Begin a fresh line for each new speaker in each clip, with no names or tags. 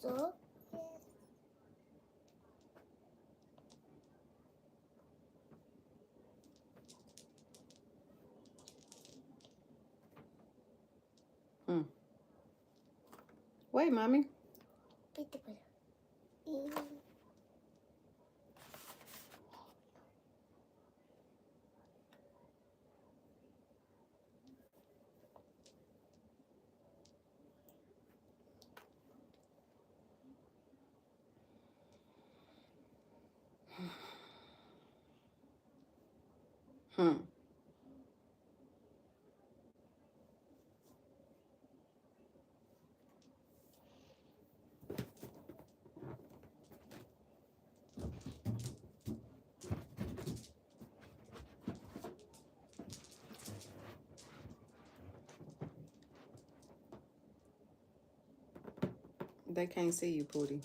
So?
Wait, mommy. They can't see you, Pootie.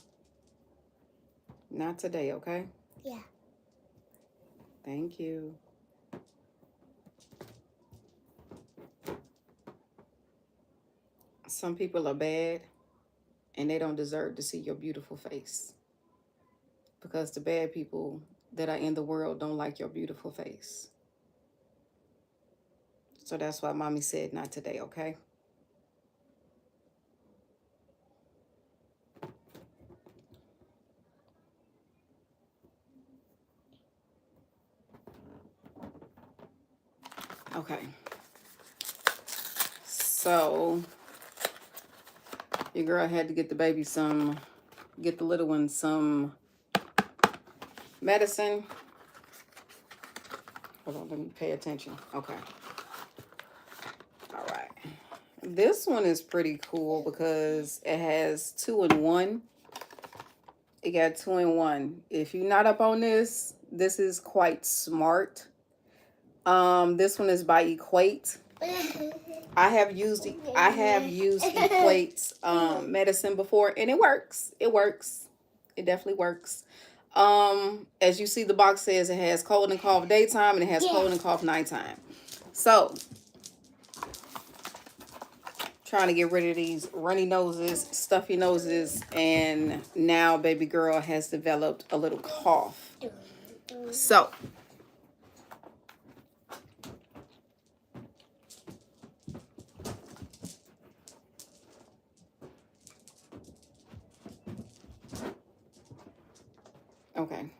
Not today, okay?
Yeah.
Thank you. Some people are bad and they don't deserve to see your beautiful face. Because the bad people that are in the world don't like your beautiful face. So that's why mommy said not today, okay? Okay. So your girl had to get the baby get the little one some medicine. Hold on, let me pay attention. Okay. All right. This one is pretty cool because it has 2-in-1. It got 2-in-1. If you're not up on this, this is quite smart. This one is by Equate. I have used Equate's medicine before, and it works. It works. It definitely works. As you see, the box says it has cold and cough daytime and it has cold and cough nighttime. So, trying to get rid of these runny noses, stuffy noses, and now baby girl has developed a little cough. So, okay.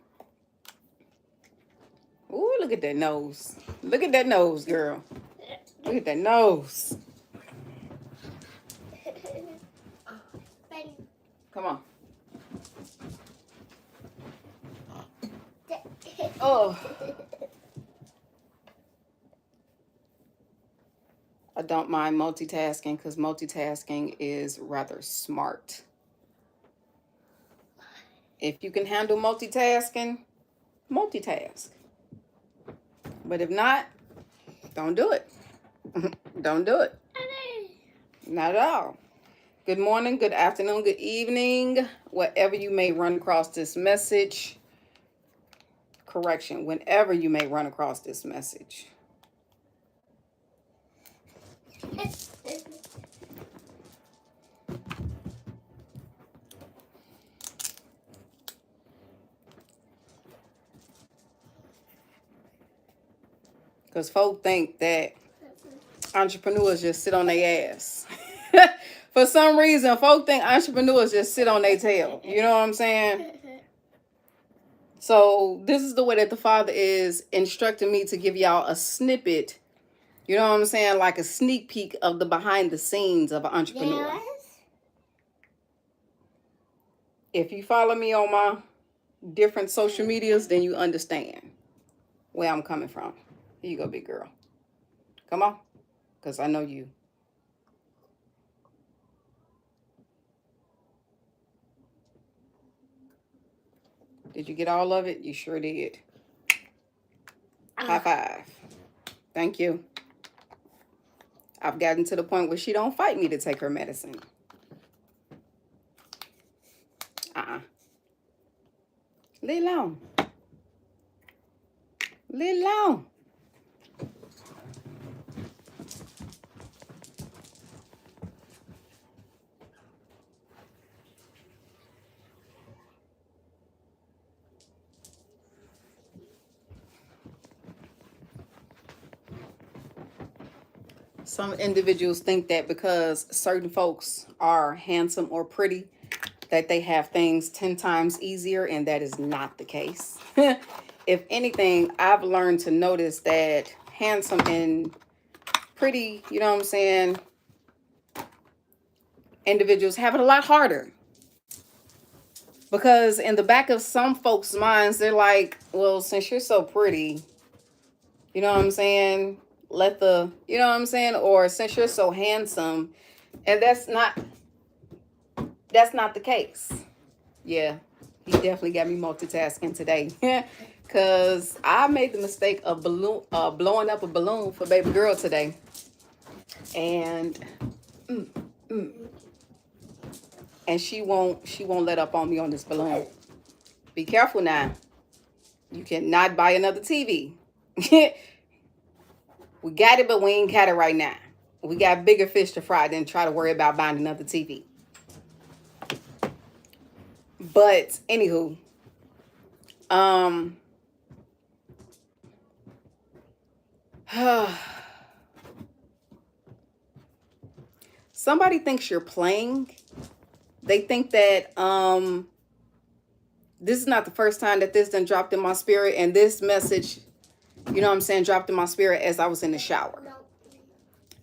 Ooh, look at that nose. Look at that nose, girl. Look at that nose. Come on. Oh. I don't mind multitasking because multitasking is rather smart. If you can handle multitasking, multitask. But if not, don't do it. Don't do it. Not at all. Good morning, good afternoon, good evening, wherever you may run across this message. Correction, whenever you may run across this message. Because folk think that entrepreneurs just sit on their ass. For some reason, folk think entrepreneurs just sit on their tail. You know what I'm saying? So this is the way that the Father is instructing me to give y'all a snippet. You know what I'm saying? Like a sneak peek of the behind the scenes of an entrepreneur. Yes. If you follow me on my different social medias, then you understand where I'm coming from. Here you go, big girl. Come on. Because I know you. Did you get all of it? You sure did. High five. Thank you. I've gotten to the point where she don't fight me to take her medicine. Lay long. Lay long. Some individuals think that because certain folks are handsome or pretty, that they have things 10 times easier, and that is not the case. If anything, I've learned to notice that handsome and pretty, you know what I'm saying, individuals have it a lot harder. Because in the back of some folks' minds, they're like, well, since you're so pretty, you know what I'm saying, you know what I'm saying, or since you're so handsome, and that's not the case. Yeah, he definitely got me multitasking today. Because I made the mistake of blowing up a balloon for baby girl today. And and she won't let up on me on this balloon. Be careful now. You cannot buy another TV. We got it, but we ain't got it right now. We got bigger fish to fry than try to worry about buying another TV. But anywho, somebody thinks you're playing. They think that this is not the first time that this done dropped in my spirit, and this message, you know what I'm saying, dropped in my spirit as I was in the shower.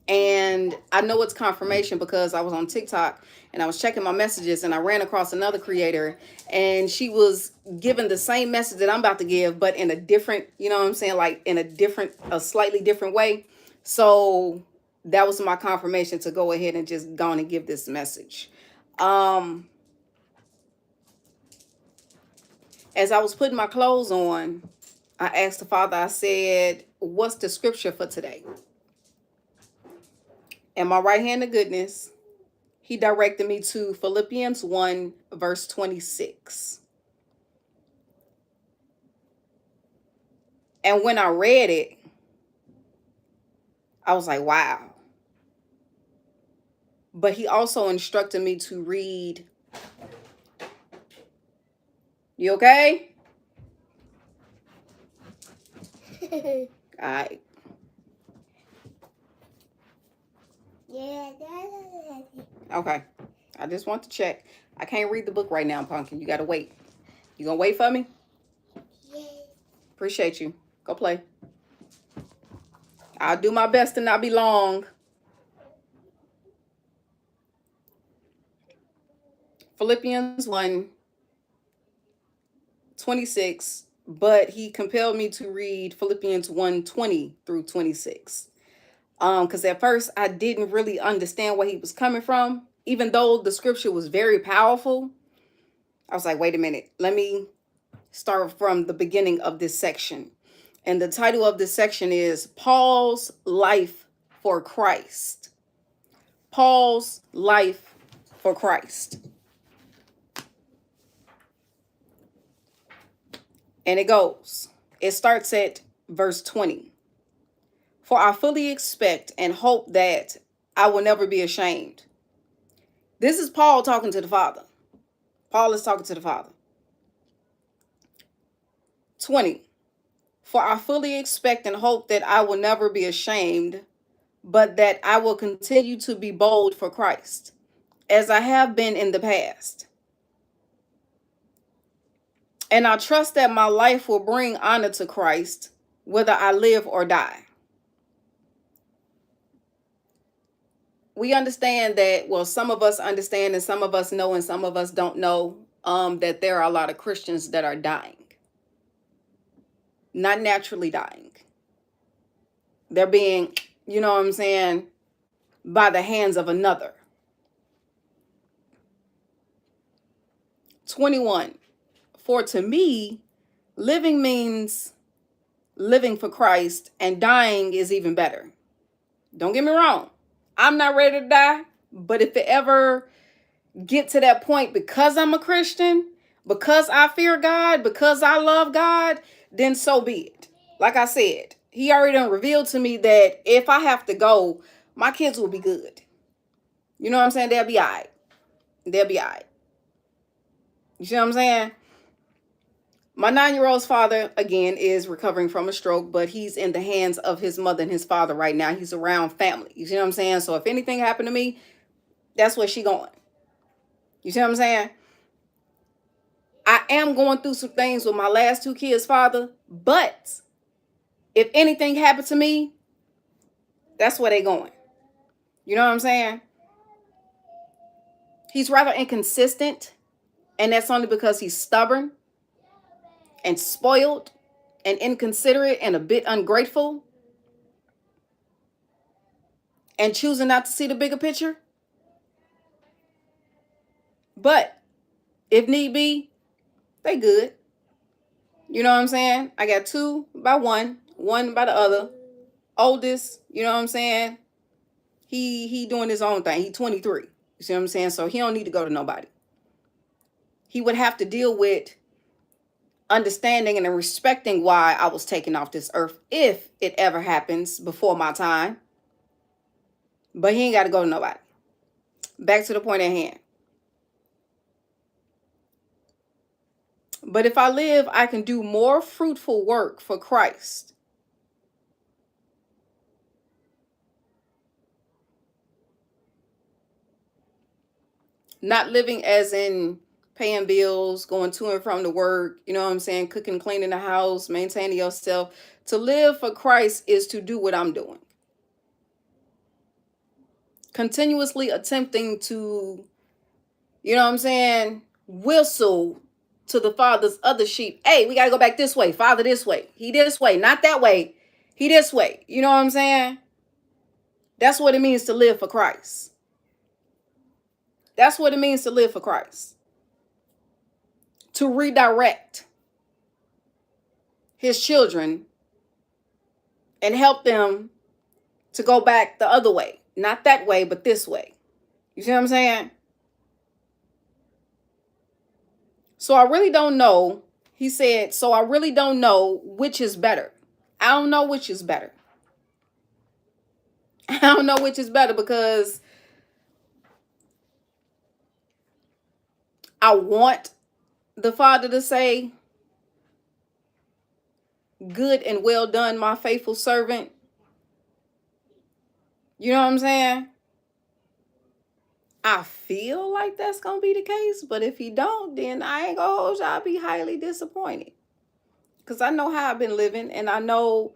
And I know it's confirmation because I was on TikTok and I was checking my messages and I ran across another creator, and she was giving the same message that I'm about to give, but in a different, you know what I'm saying, like in a slightly different way. So that was my confirmation to go ahead and just go on and give this message. As I was putting my clothes on, I asked the Father, I said, what's the scripture for today? And my right hand of goodness, he directed me to Philippians 1, verse 26. And when I read it, I was like, wow. But he also instructed me to read. You okay? All right. Yeah. Okay. I just want to check. I can't read the book right now, Pumpkin. You got to wait. You gonna wait for me? Yeah. Appreciate you. Go play. I'll do my best to not be long. Philippians 1, 26, but he compelled me to read Philippians 1, 20 through 26. Because at first I didn't really understand where he was coming from. Even though the scripture was very powerful, I was like, wait a minute, let me start from the beginning of this section. And the title of this section is Paul's Life for Christ. Paul's life for Christ. And it starts at verse 20. For I fully expect and hope that I will never be ashamed. This is Paul talking to the Father. Paul is talking to the Father. 20. For I fully expect and hope that I will never be ashamed, but that I will continue to be bold for Christ, as I have been in the past. And I trust that my life will bring honor to Christ, whether I live or die. We understand that, well, some of us understand and some of us know and some of us don't know that there are a lot of Christians that are dying. Not naturally dying. They're being, you know what I'm saying, by the hands of another. 21. For to me, living means living for Christ, and dying is even better. Don't get me wrong. I'm not ready to die, but if it ever get to that point, because I'm a Christian, because I fear God, because I love God, then so be it. Like I said, he already done revealed to me that if I have to go, my kids will be good. You know what I'm saying? They'll be all right. They'll be all right. You see what I'm saying? My 9-year-old's father, again, is recovering from a stroke, but he's in the hands of his mother and his father right now. He's around family. You see what I'm saying? So if anything happened to me, that's where she going. You see what I'm saying? I am going through some things with my last 2 kids' father, but if anything happened to me, that's where they going. You know what I'm saying? He's rather inconsistent, and that's only because he's stubborn and spoiled and inconsiderate and a bit ungrateful and choosing not to see the bigger picture. But if need be, they good. You know what I'm saying? I got 2 by one by the other. Oldest, you know what I'm saying? He doing his own thing. He 23. You see what I'm saying? So he don't need to go to nobody. He would have to deal with understanding and respecting why I was taken off this earth if it ever happens before my time. But he ain't got to go to nobody. Back to the point at hand. But if I live, I can do more fruitful work for Christ. Not living as in paying bills, going to and from the work, you know what I'm saying? Cooking, cleaning the house, maintaining yourself. To live for Christ is to do what I'm doing. Continuously attempting to, you know what I'm saying, whistle to the Father's other sheep. Hey, we got to go back this way. Father, this way. He this way, not that way. He this way. You know what I'm saying? That's what it means to live for Christ. That's what it means to live for Christ. To redirect his children and help them to go back the other way. Not that way, but this way. You see what I'm saying? So I really don't know. He said, so I really don't know which is better. I don't know which is better. I don't know which is better because I want the Father to say, good and well done, my faithful servant. You know what I'm saying? I feel like that's going to be the case, but if he don't, then I ain't going to hold you. I'll be highly disappointed. Because I know how I've been living, and I know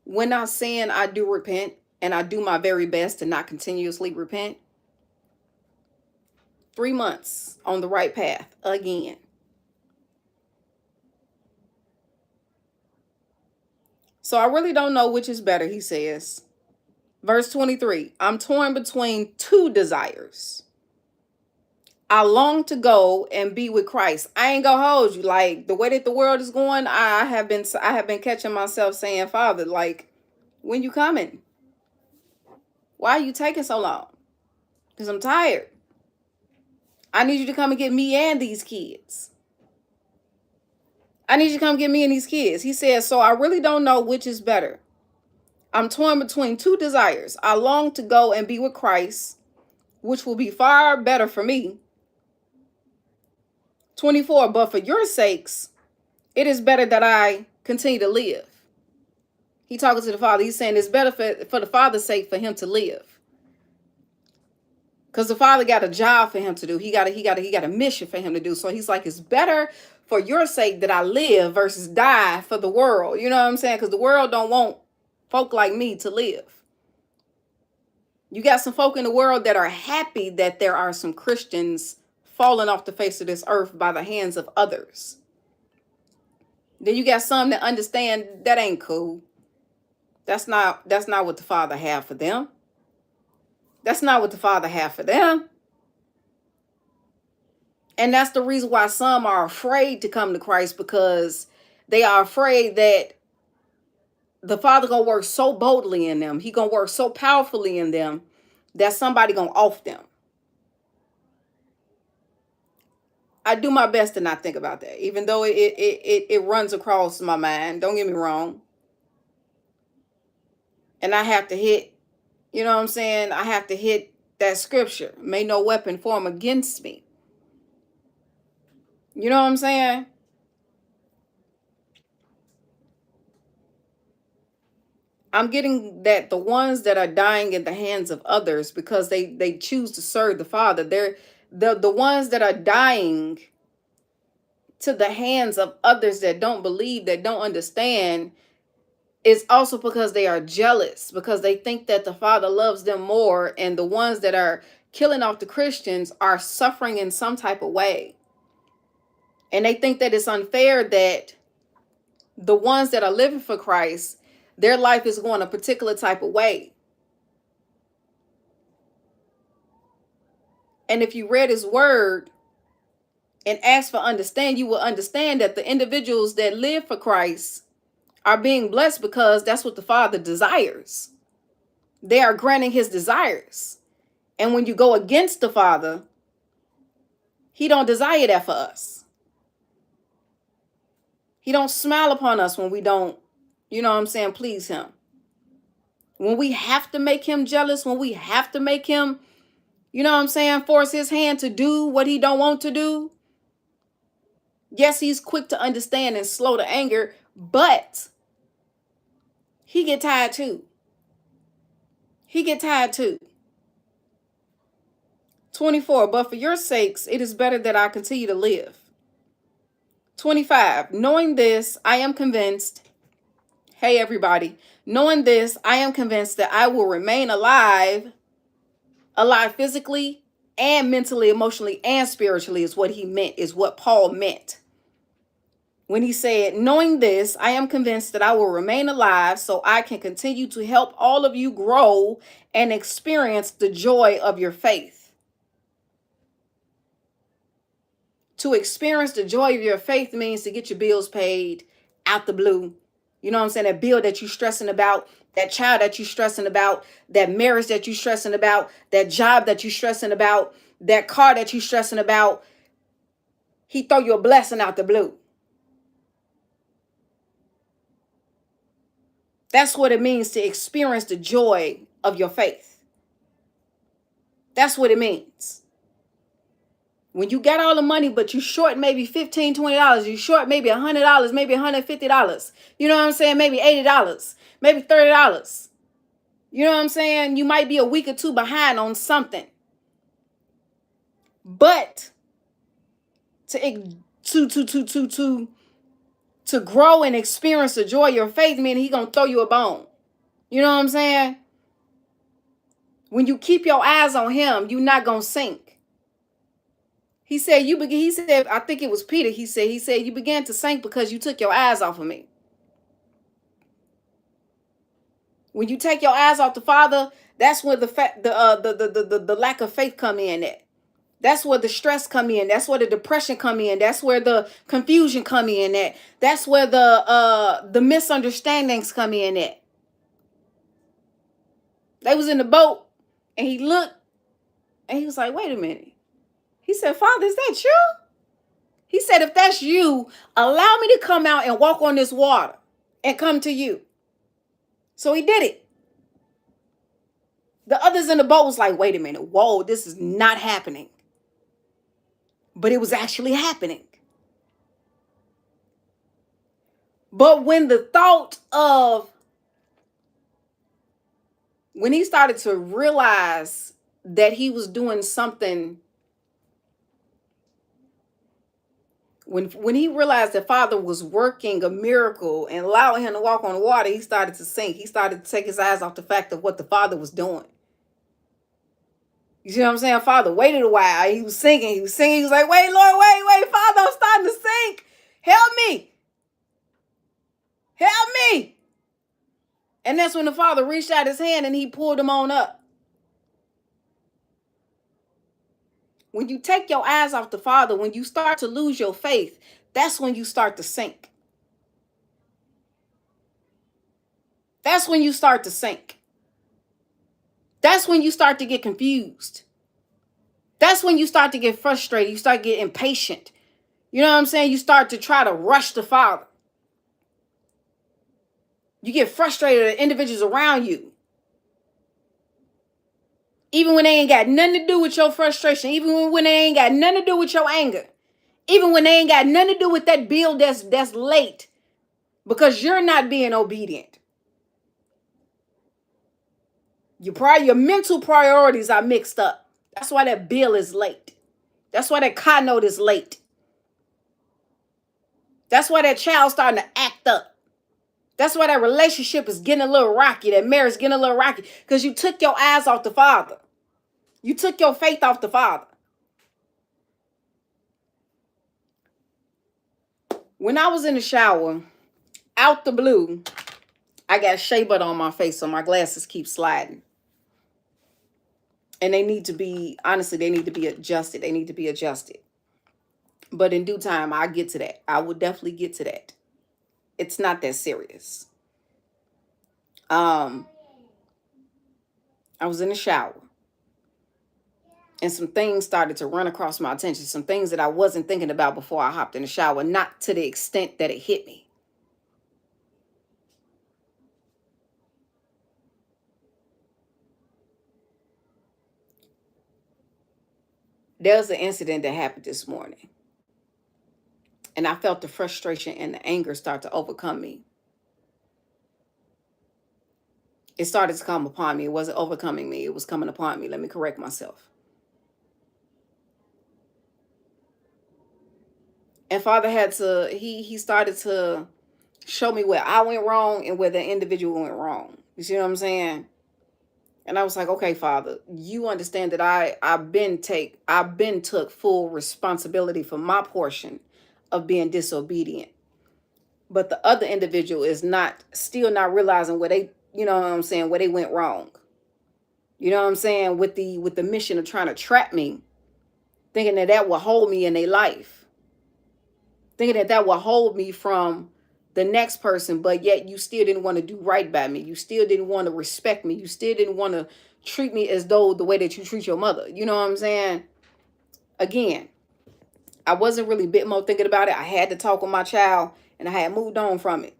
when I sin, I do repent, and I do my very best to not continuously repent. 3 months on the right path again. So I really don't know which is better, he says. Verse 23, I'm torn between 2 desires. I long to go and be with Christ. I ain't gonna hold you. Like the way that the world is going, I have been catching myself saying, Father, like, when you coming? Why are you taking so long? Because I'm tired. I need you to come and get me and these kids. I need you to come get me and these kids. He says, so I really don't know which is better. I'm torn between 2 desires. I long to go and be with Christ, which will be far better for me. 24, but for your sakes, it is better that I continue to live. He talking to the Father. He's saying it's better for the Father's sake for him to live. Because the Father got a job for him to do. He got a mission for him to do. So he's like, it's better for your sake that I live versus die for the world. You know what I'm saying? Because the world don't want folk like me to live. You got some folk in the world that are happy that there are some Christians falling off the face of this earth by the hands of others. Then you got some that understand that ain't cool. That's not what the Father have for them. That's not what the Father have for them. And that's the reason why some are afraid to come to Christ, because they are afraid that the Father gonna work so boldly in them. He gonna work so powerfully in them that somebody gonna off them. I do my best to not think about that, even though it runs across my mind. Don't get me wrong. And I have to hit, you know what I'm saying? I have to hit that scripture. May no weapon form against me. You know what I'm saying? I'm getting that the ones that are dying in the hands of others because they choose to serve the Father, they're the ones that are dying to the hands of others that don't believe, that don't understand, is also because they are jealous, because they think that the Father loves them more, and the ones that are killing off the Christians are suffering in some type of way. And they think that it's unfair that the ones that are living for Christ, their life is going a particular type of way. And if you read his word and ask for understanding, you will understand that the individuals that live for Christ are being blessed because that's what the Father desires. They are granting his desires. And when you go against the Father, he don't desire that for us. He don't smile upon us when we don't, please him. When we have to make him jealous, when we have to make him, force his hand to do what he don't want to do. Yes, he's quick to understand and slow to anger, but he get tired too. He get tired too. 24, but for your sakes, it is better that I continue to live. 25, knowing this, I am convinced, hey everybody, knowing this, I am convinced that I will remain alive physically and mentally, emotionally, and spiritually is what he meant, is what Paul meant. When he said, knowing this, I am convinced that I will remain alive so I can continue to help all of you grow and experience the joy of your faith. To experience the joy of your faith means to get your bills paid out the blue. You know what I'm saying? That bill that you're stressing about, that child that you're stressing about, that marriage that you're stressing about, that job that you're stressing about, that car that you're stressing about. He throw you a blessing out the blue. That's what it means to experience the joy of your faith. That's what it means. When you got all the money, but you short maybe $15, $20, you short maybe $100, maybe $150. You know what I'm saying? Maybe $80, maybe $30. You know what I'm saying? You might be a week or two behind on something. But to grow and experience the joy of your faith, meaning he gonna throw you a bone. You know what I'm saying? When you keep your eyes on him, you're not gonna sink. He said, I think it was Peter. He said, you began to sink because you took your eyes off of me. When you take your eyes off the Father, that's where the lack of faith come in at. That's where the stress come in. That's where the depression come in. That's where the confusion come in at. That's where the misunderstandings come in at. They was in the boat and he looked and he was like, wait a minute. He said, Father, is that you? He said, if that's you, allow me to come out and walk on this water and come to you. So he did it. The others in the boat was like, wait a minute. Whoa, this is not happening. But it was actually happening. But when he started to realize that he was doing something, when he realized that Father was working a miracle and allowing him to walk on the water, he started to sink. He started to take his eyes off the fact of what the Father was doing. You see what I'm saying? Father waited a while. He was singing. He was like, wait, Lord, wait, Father, I'm starting to sink. Help me. Help me. And that's when the Father reached out his hand and he pulled him on up. When you take your eyes off the Father, when you start to lose your faith, that's when you start to sink. That's when you start to sink. That's when you start to get confused. That's when you start to get frustrated. You start to get impatient. You know what I'm saying? You start to try to rush the Father. You get frustrated at individuals around you. Even when they ain't got nothing to do with your frustration. Even when they ain't got nothing to do with your anger. Even when they ain't got nothing to do with that bill that's late. Because you're not being obedient. Your mental priorities are mixed up. That's why that bill is late. That's why that car note is late. That's why that child's starting to act up. That's why that relationship is getting a little rocky. That marriage is getting a little rocky. Because you took your eyes off the Father. You took your faith off the Father. When I was in the shower, out the blue, I got shea butter on my face, so my glasses keep sliding. And they need to be, honestly, they need to be adjusted. They need to be adjusted. But in due time, I'll get to that. I will definitely get to that. It's not that serious. I was in the shower. And some things started to run across my attention. Some things that I wasn't thinking about before I hopped in the shower. Not to the extent that it hit me. There was an incident that happened this morning. And I felt the frustration and the anger start to overcome me. It started to come upon me. It wasn't overcoming me. It was coming upon me. Let me correct myself. And Father had to, he started to show me where I went wrong and where the individual went wrong. You see what I'm saying? And I was like, okay, Father, you understand that I've been took full responsibility for my portion of being disobedient. But the other individual is still not realizing where they, you know what I'm saying, where they went wrong. You know what I'm saying? With the mission of trying to trap me, thinking that will hold me in their life. Thinking that will hold me from the next person, but yet you still didn't want to do right by me. You still didn't want to respect me. You still didn't want to treat me as though the way that you treat your mother. You know what I'm saying? Again, I wasn't really a bit more thinking about it. I had to talk with my child and I had moved on from it.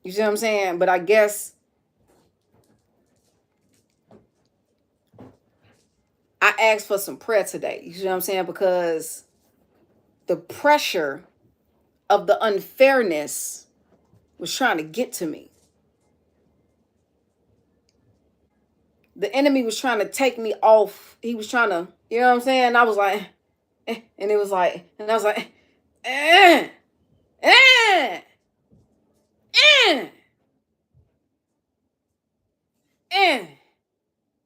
You see what I'm saying? But I guess I asked for some prayer today. You see what I'm saying? Because the pressure of the unfairness was trying to get to me. The enemy was trying to take me off. He was trying to, you know what I'm saying? I was like, and it was like, and I was like, eh.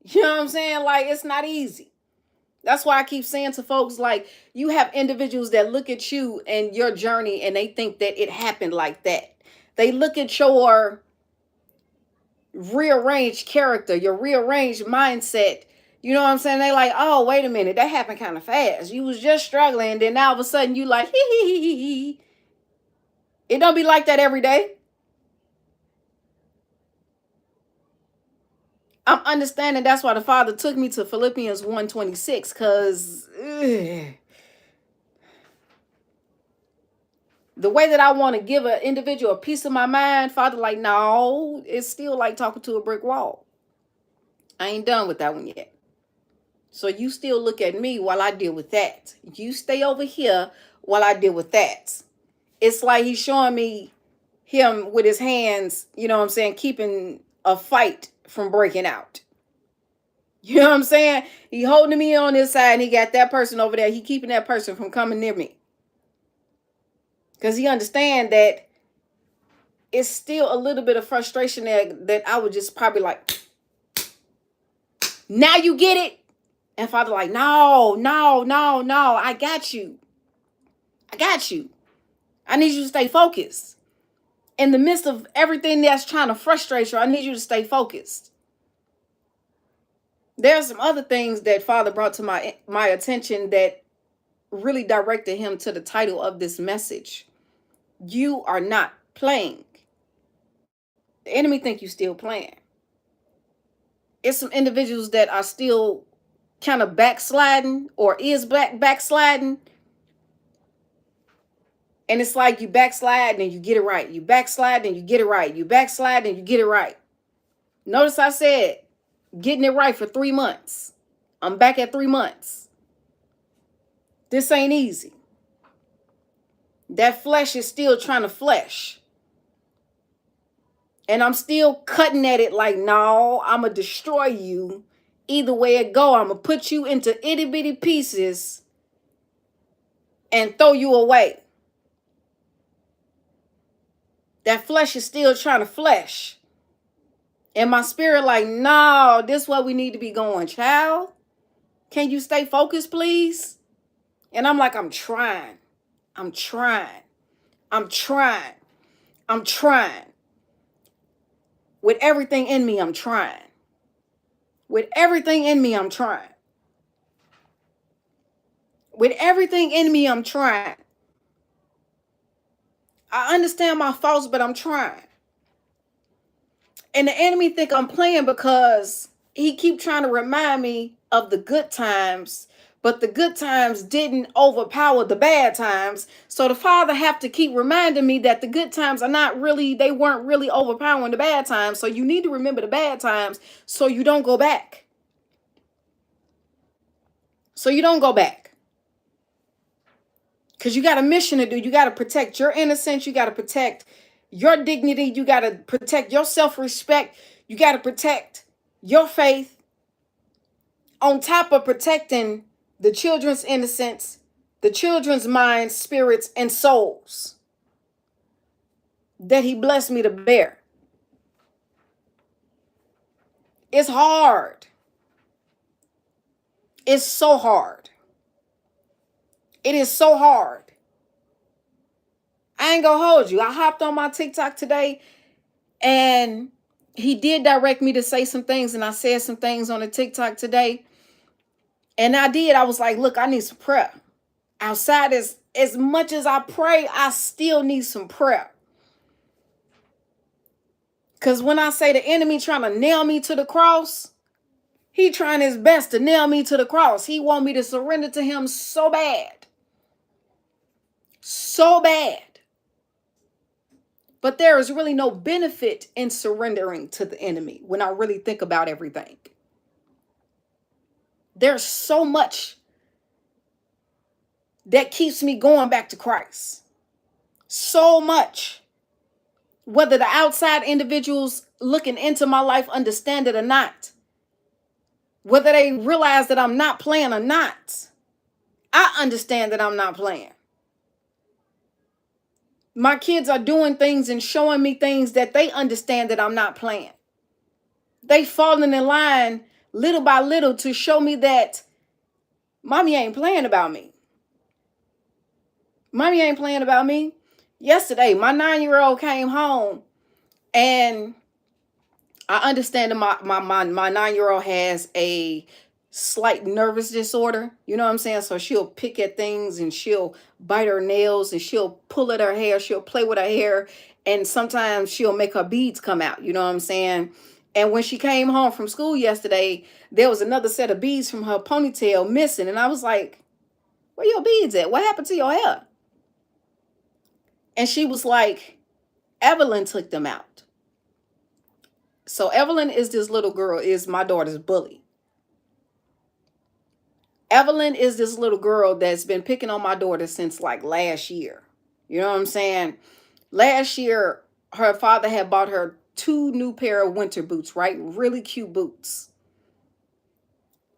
You know what I'm saying? Like, it's not easy. That's why I keep saying to folks, like, you have individuals that look at you and your journey and they think that it happened like that. They look at your rearranged character, your rearranged mindset. You know what I'm saying? They like, oh, wait a minute, that happened kind of fast. You was just struggling, then all of a sudden you like, hee. It don't be like that every day. I'm understanding that's why the Father took me to Philippians 1:26, because the way that I want to give an individual a piece of my mind, Father, like, no, it's still like talking to a brick wall. I ain't done with that one yet. So you still look at me while I deal with that. You stay over here while I deal with that. It's like he's showing me him with his hands, you know what I'm saying, keeping a fight from breaking out. You know what I'm saying? He holding me on this side and he got that person over there. He keeping that person from coming near me. Because he understand that it's still a little bit of frustration there that I would just probably like, now you get it? And Father like, no, I got you. I need you to stay focused. In the midst of everything that's trying to frustrate you, I need you to stay focused. There are some other things that Father brought to my attention that really directed him to the title of this message. You are not playing. The enemy think you still playing. It's some individuals that are still kind of backsliding or is backsliding. And it's like you backslide and you get it right. You backslide and you get it right. You backslide and you get it right. Notice I said getting it right for 3 months. I'm back at 3 months. This ain't easy. That flesh is still trying to flesh. And I'm still cutting at it like, no, I'm going to destroy you. Either way it go, I'm going to put you into itty bitty pieces and throw you away. That flesh is still trying to flesh. And my spirit like, no, this is where we need to be going, child. Can you stay focused, please? And I'm like, I'm trying. I'm trying. I'm trying. I'm trying. With everything in me, I'm trying. With everything in me, I'm trying. With everything in me, I'm trying. I understand my faults, but I'm trying. And the enemy think I'm playing because he keep trying to remind me of the good times, but the good times didn't overpower the bad times. So the Father have to keep reminding me that the good times are not really, they weren't really overpowering the bad times. So you need to remember the bad times so you don't go back. So you don't go back. Because you got a mission to do. You got to protect your innocence. You got to protect your dignity. You got to protect your self-respect. You got to protect your faith. On top of protecting the children's innocence, the children's minds, spirits, and souls that he blessed me to bear. It's hard. It's so hard. It is so hard. I ain't gonna hold you. I hopped on my TikTok today and he did direct me to say some things, and I said some things on the TikTok today. And I was like, look, I need some prayer. Outside, as much as I pray, I still need some prayer. Because when I say the enemy trying to nail me to the cross, he trying his best to nail me to the cross. He want me to surrender to him so bad. So bad. But there is really no benefit in surrendering to the enemy when I really think about everything. There's so much that keeps me going back to Christ. So much. Whether the outside individuals looking into my life understand it or not. Whether they realize that I'm not playing or not. I understand that I'm not playing. My kids are doing things and showing me things that they understand that I'm not playing. They falling in line little by little to show me that mommy ain't playing about me. Mommy ain't playing about me. Yesterday, my 9-year-old came home, and I understand that my 9-year-old has a slight nervous disorder. You know what I'm saying? So she'll pick at things and she'll bite her nails and she'll pull at her hair. She'll play with her hair. And sometimes she'll make her beads come out. You know what I'm saying? And when she came home from school yesterday, there was another set of beads from her ponytail missing. And I was like, where your beads at? What happened to your hair? And she was like, Evelyn took them out. So Evelyn is this little girl, is my daughter's bully. Evelyn is this little girl that's been picking on my daughter since like last year. You know what I'm saying? Last year, her father had bought her 2 new pair of winter boots, right? Really cute boots.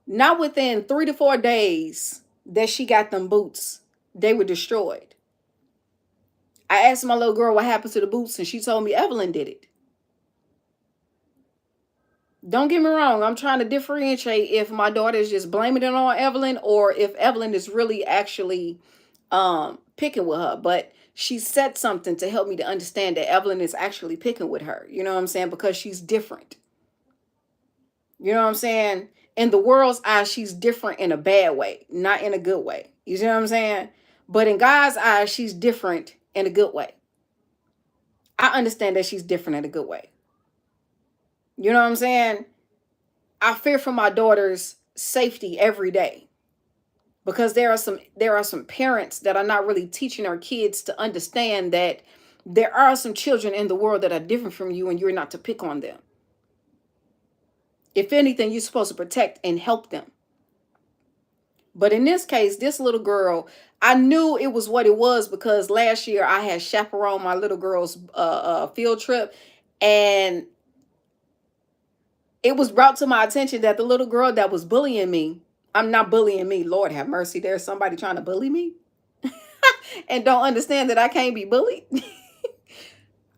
Not within 3 to 4 days that she got them boots, they were destroyed. I asked my little girl what happened to the boots, and she told me Evelyn did it. Don't get me wrong. I'm trying to differentiate if my daughter is just blaming it on Evelyn or if Evelyn is really actually picking with her. But she said something to help me to understand that Evelyn is actually picking with her. You know what I'm saying? Because she's different. You know what I'm saying? In the world's eyes, she's different in a bad way, not in a good way. You see what I'm saying? But in God's eyes, she's different in a good way. I understand that she's different in a good way. You know what I'm saying? I fear for my daughter's safety every day because there are some parents that are not really teaching our kids to understand that there are some children in the world that are different from you and you're not to pick on them. If anything, you're supposed to protect and help them. But in this case, this little girl, I knew it was what it was because last year I had chaperoned my little girl's field trip. And it was brought to my attention that the little girl that was bullying me, I'm not bullying me, Lord have mercy, there's somebody trying to bully me and don't understand that I can't be bullied.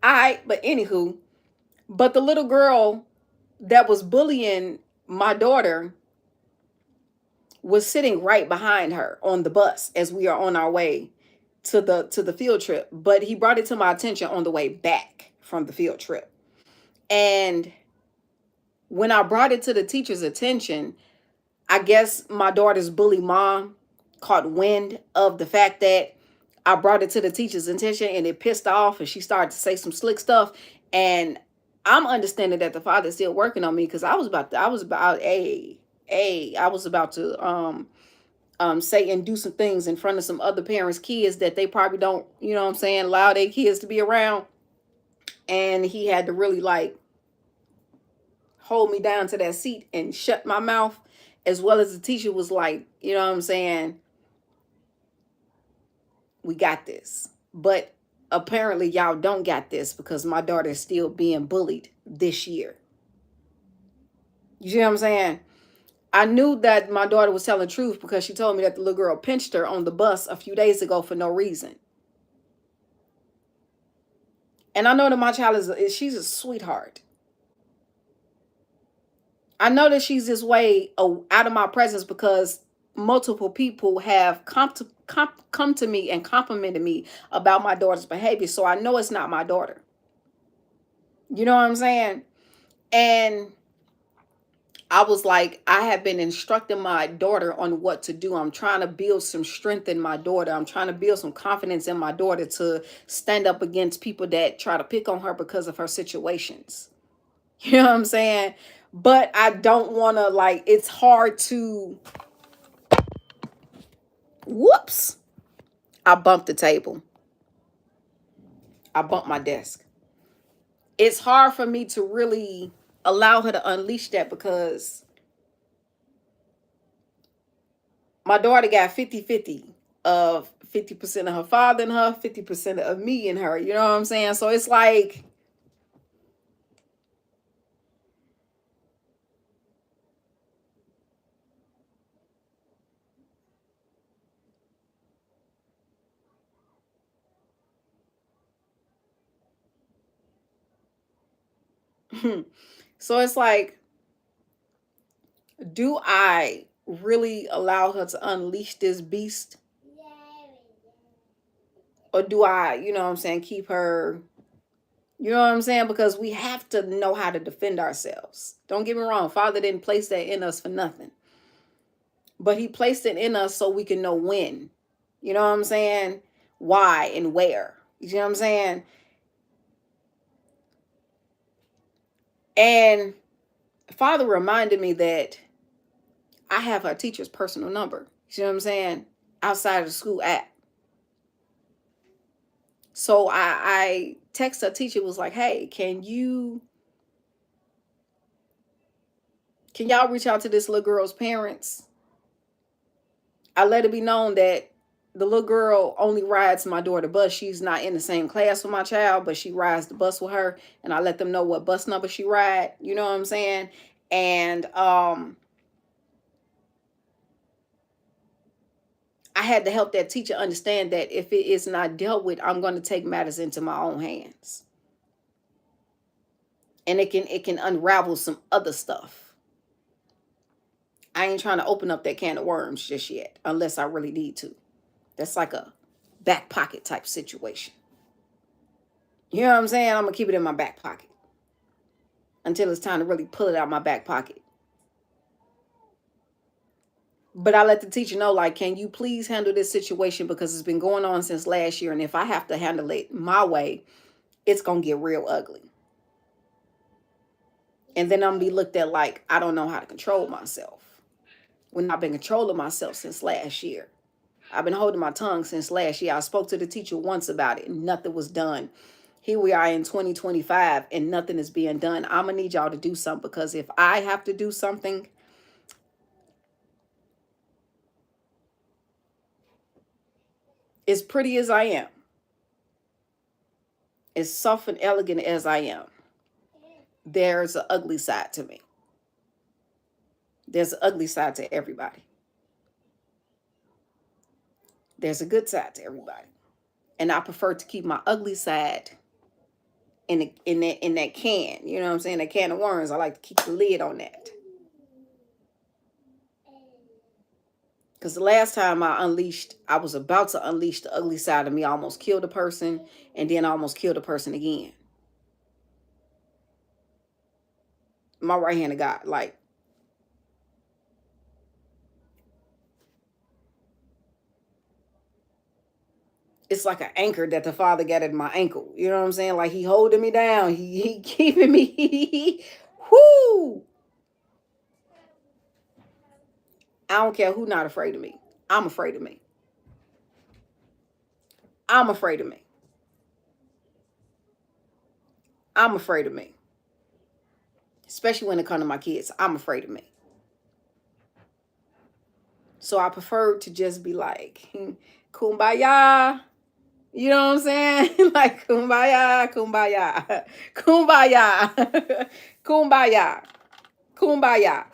But anywho, but the little girl that was bullying my daughter was sitting right behind her on the bus as we are on our way to the field trip. But he brought it to my attention on the way back from the field trip. And when I brought it to the teacher's attention, I guess my daughter's bully mom caught wind of the fact that I brought it to the teacher's attention, and it pissed off, and she started to say some slick stuff. And I'm understanding that the father's still working on me, because I was about to say and do some things in front of some other parents' kids that they probably don't, you know what I'm saying, allow their kids to be around. And he had to really like hold me down to that seat and shut my mouth, as well as the teacher was like, you know what I'm saying, we got this. But apparently y'all don't got this, because my daughter is still being bullied this year. You see what I'm saying? I knew that my daughter was telling the truth because she told me that the little girl pinched her on the bus a few days ago for no reason. And I know that my child she's a sweetheart. I know that she's this way out of my presence because multiple people have come to me and complimented me about my daughter's behavior. So I know it's not my daughter. You know what I'm saying? And I was like, I have been instructing my daughter on what to do. I'm trying to build some strength in my daughter. I'm trying to build some confidence in my daughter to stand up against people that try to pick on her because of her situations. You know what I'm saying? But I don't want to, like, it's hard to, whoops, I bumped the table. I bumped my desk. It's hard for me to really allow her to unleash that, because my daughter got 50-50 of 50% of her father and her, 50% of me and her. You know what I'm saying? So it's like, so it's like, do I really allow her to unleash this beast? Or do I, you know what I'm saying, keep her, you know what I'm saying? Because we have to know how to defend ourselves. Don't get me wrong. Father didn't place that in us for nothing. But he placed it in us so we can know when. You know what I'm saying? Why and where. You know what I'm saying? And Father reminded me that I have her teacher's personal number. You know what I'm saying? Outside of the school app. So I text her teacher, was like, hey, can y'all reach out to this little girl's parents? I let it be known that the little girl only rides my daughter bus. She's not in the same class with my child, but she rides the bus with her. And I let them know what bus number she ride. You know what I'm saying? And I had to help that teacher understand that if it is not dealt with, I'm going to take matters into my own hands. And it can unravel some other stuff. I ain't trying to open up that can of worms just yet, unless I really need to. That's like a back pocket type situation. You know what I'm saying? I'm going to keep it in my back pocket until it's time to really pull it out my back pocket. But I let the teacher know, like, can you please handle this situation, because it's been going on since last year. And if I have to handle it my way, it's going to get real ugly. And then I'm going to be looked at like I don't know how to control myself, when I've been controlling myself since last year. I've been holding my tongue since last year. I spoke to the teacher once about it and nothing was done. Here we are in 2025 and nothing is being done. I'm going to need y'all to do something, because if I have to do something, as pretty as I am, as soft and elegant as I am, there's an ugly side to me. There's an ugly side to everybody. There's a good side to everybody. And I prefer to keep my ugly side in that can. You know what I'm saying? That can of worms. I like to keep the lid on that. Because the last time I was about to unleash the ugly side of me. I almost killed a person, and then I almost killed a person again. My right hand of God, like, it's like an anchor that the Father got at my ankle. You know what I'm saying? Like, he holding me down. He keeping me. Whoo! I don't care who not afraid of me. I'm afraid of me. I'm afraid of me. I'm afraid of me. Especially when it comes to my kids. I'm afraid of me. So I prefer to just be like, kumbaya. You know what I'm saying? Like, kumbaya, kumbaya, kumbaya, kumbaya, kumbaya.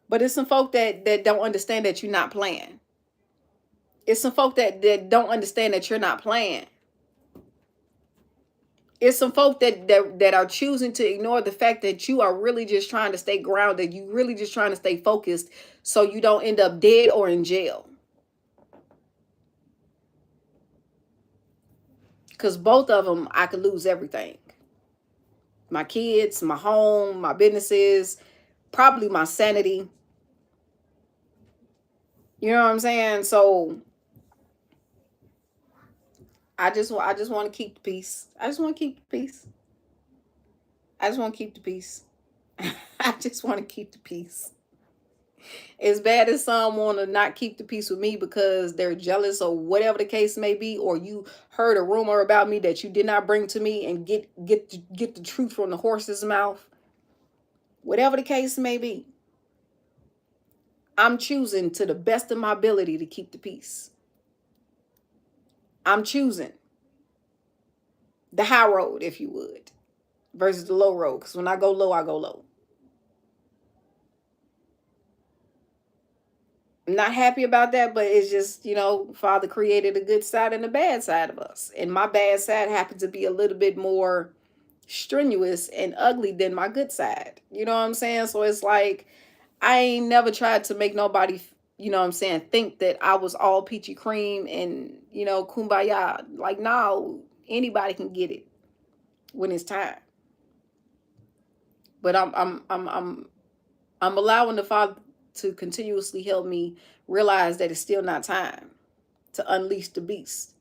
But it's some folk that don't understand that you're not playing. It's some folk that don't understand that you're not playing. It's some folk that are choosing to ignore the fact that you are really just trying to stay grounded. You really just trying to stay focused so you don't end up dead or in jail. Because both of them, I could lose everything. My kids, my home, my businesses, probably my sanity. You know what I'm saying? So I just want to keep the peace. I just want to keep the peace. I just want to keep the peace. I just want to keep the peace. As bad as some want to not keep the peace with me because they're jealous or whatever the case may be, or you heard a rumor about me that you did not bring to me and get the truth from the horse's mouth. Whatever the case may be, I'm choosing to the best of my ability to keep the peace. I'm choosing the high road, if you would, versus the low road. Because when I go low, I go low. I'm not happy about that, but it's just, Father created a good side and a bad side of us. And my bad side happens to be a little bit more strenuous and ugly than my good side. You know what I'm saying? So it's like, I ain't never tried to make nobody, think that I was all peachy cream and, kumbaya. Like, no, anybody can get it when it's time. But I'm allowing the Father to continuously help me realize that it's still not time to unleash the beast.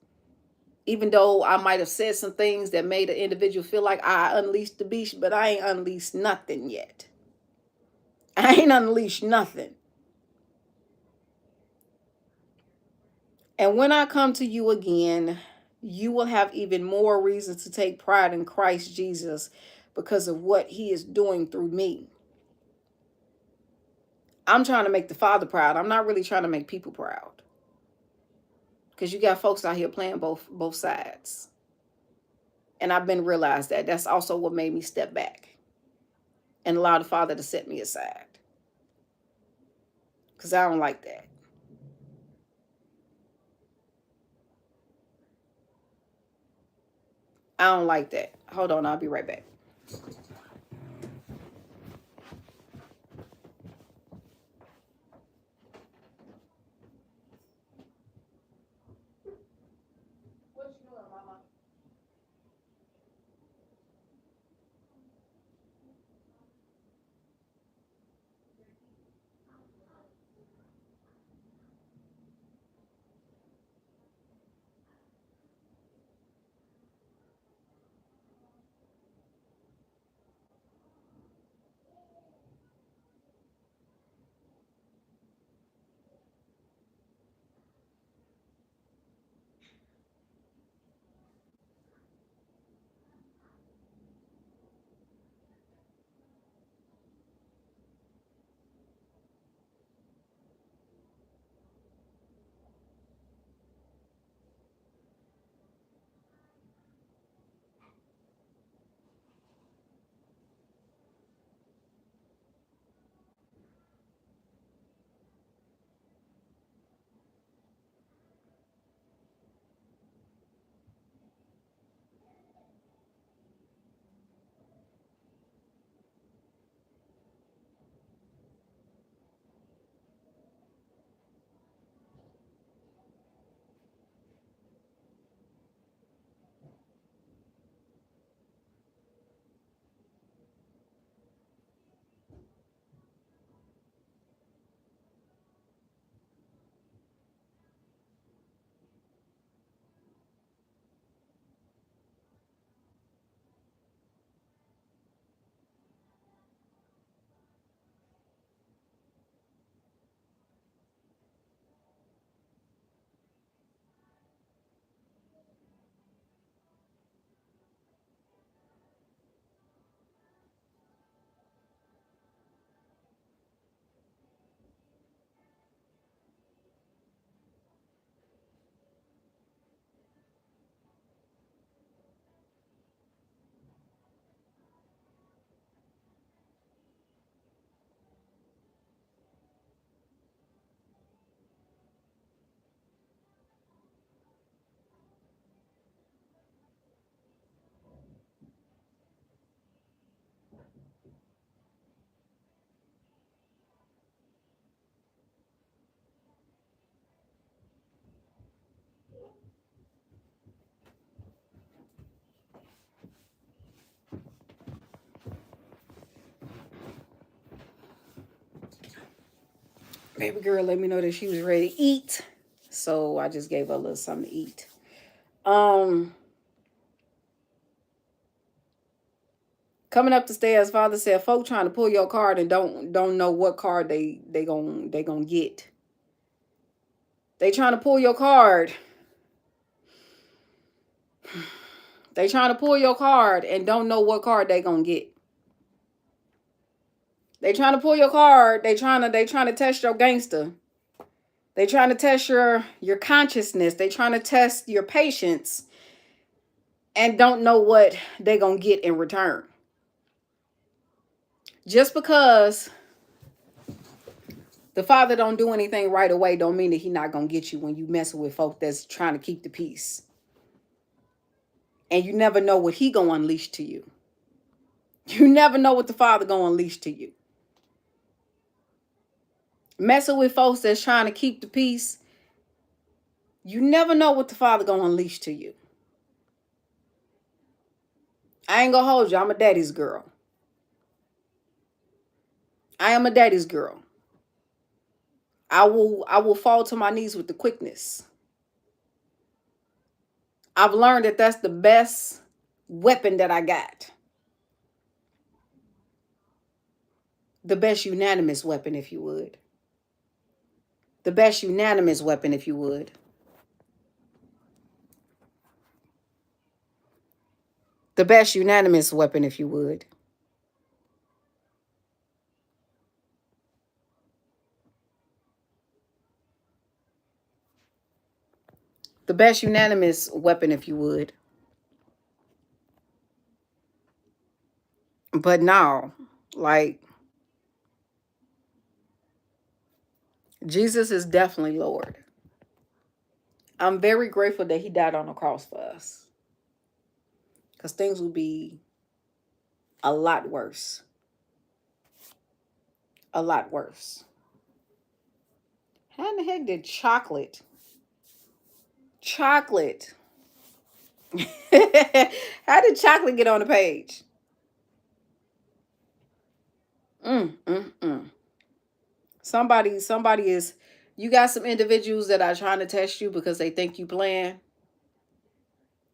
Even though I might have said some things that made an individual feel like I unleashed the beast, but I ain't unleashed nothing yet. I ain't unleashed nothing. And when I come to you again, you will have even more reason to take pride in Christ Jesus because of what he is doing through me. I'm trying to make the Father proud. I'm not really trying to make people proud. Because you got folks out here playing both sides. And I've been realized that. That's also what made me step back and allow the Father to set me aside. Because I don't like that. I don't like that. Hold on, I'll be right back. What you doing, Mama? Baby girl let me know that she was ready to eat. So I just gave her a little something to eat. Coming up the stairs, father said, folk trying to pull your card and don't know what card they gonna get. They trying to pull your card. They trying to pull your card and don't know what card they gonna get. They trying to pull your card. They trying to test your gangster. They trying to test your consciousness. They trying to test your patience and don't know what they gonna get in return. Just because the father don't do anything right away don't mean that he not gonna get you when you messing with folk that's trying to keep the peace. And you never know what he gonna unleash to you. You never know what the father gonna unleash to you. Messing with folks that's trying to keep the peace, you never know what the father gonna unleash to you. I ain't gonna hold you. I'm a daddy's girl. I am a daddy's girl. I will fall to my knees with the quickness. I've learned that that's the best weapon that I got. The best unanimous weapon, if you would. The best unanimous weapon, if you would. The best unanimous weapon, if you would. The best unanimous weapon, if you would. But now, like, Jesus is definitely Lord. I'm very grateful that he died on the cross for us. Because things would be a lot worse. A lot worse. How in the heck did chocolate? How did chocolate get on the page? Somebody is, you got some individuals that are trying to test you because they think you playing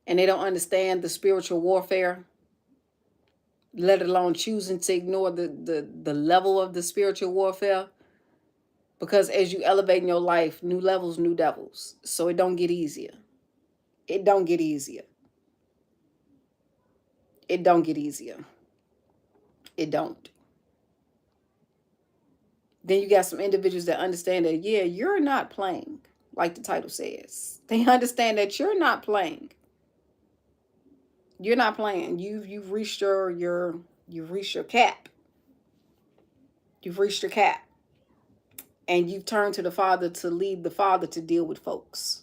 and they don't understand the spiritual warfare, let alone choosing to ignore the level of the spiritual warfare. Because as you elevate in your life, new levels, new devils. So it don't get easier. It don't get easier. It don't get easier. It don't. Then you got some individuals that understand that, yeah, you're not playing, like the title says. They understand that you're not playing. You're not playing. You've reached you've reached your cap. You've reached your cap. And you've turned to the Father to lead the Father to deal with folks.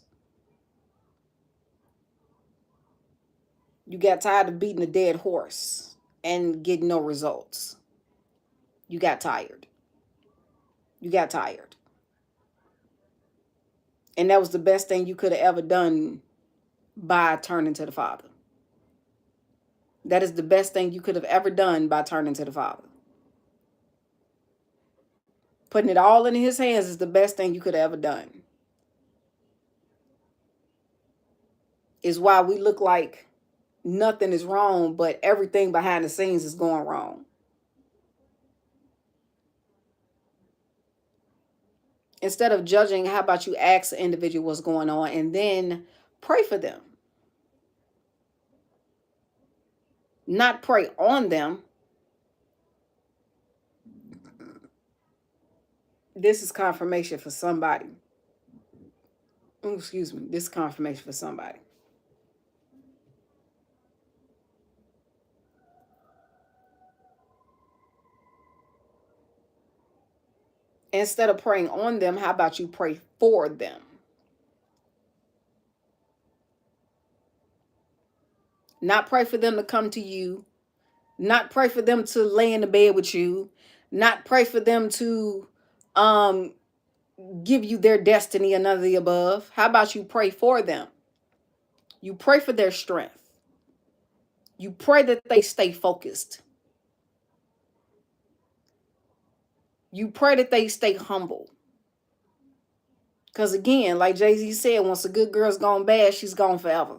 You got tired of beating a dead horse and getting no results. You got tired. You got tired. And that was the best thing you could have ever done by turning to the Father. That is the best thing you could have ever done by turning to the Father. Putting it all in his hands is the best thing you could have ever done. Is why we look like nothing is wrong, but everything behind the scenes is going wrong. Instead of judging, how about you ask the individual what's going on and then pray for them? Not pray on them. This is confirmation for somebody. Excuse me. This is confirmation for somebody. Instead of praying on them, how about you pray for them? Not pray for them to come to you. Not pray for them to lay in the bed with you. Not pray for them to give you their destiny or none of the above. How about you pray for them? You pray for their strength. You pray that they stay focused. You pray that they stay humble. Because again, like Jay-Z said, once a good girl's gone bad, she's gone forever.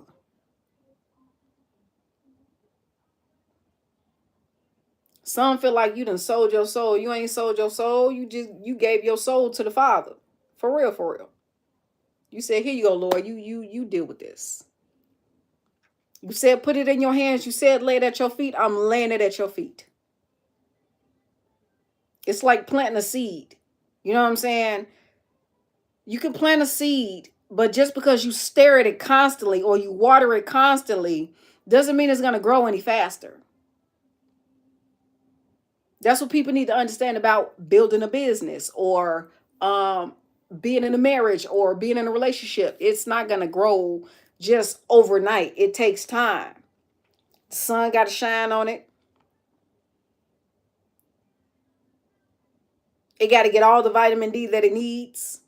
Some feel like you done sold your soul. You ain't sold your soul. You gave your soul to the Father. For real, for real. You said, here you go, Lord. You deal with this. You said put it in your hands. You said lay it at your feet. I'm laying it at your feet. It's like planting a seed. You know what I'm saying? You can plant a seed, but just because you stare at it constantly or you water it constantly doesn't mean it's going to grow any faster. That's what people need to understand about building a business or being in a marriage or being in a relationship. It's not going to grow just overnight. It takes time. The sun got to shine on it. It got to get all the vitamin D that it needs.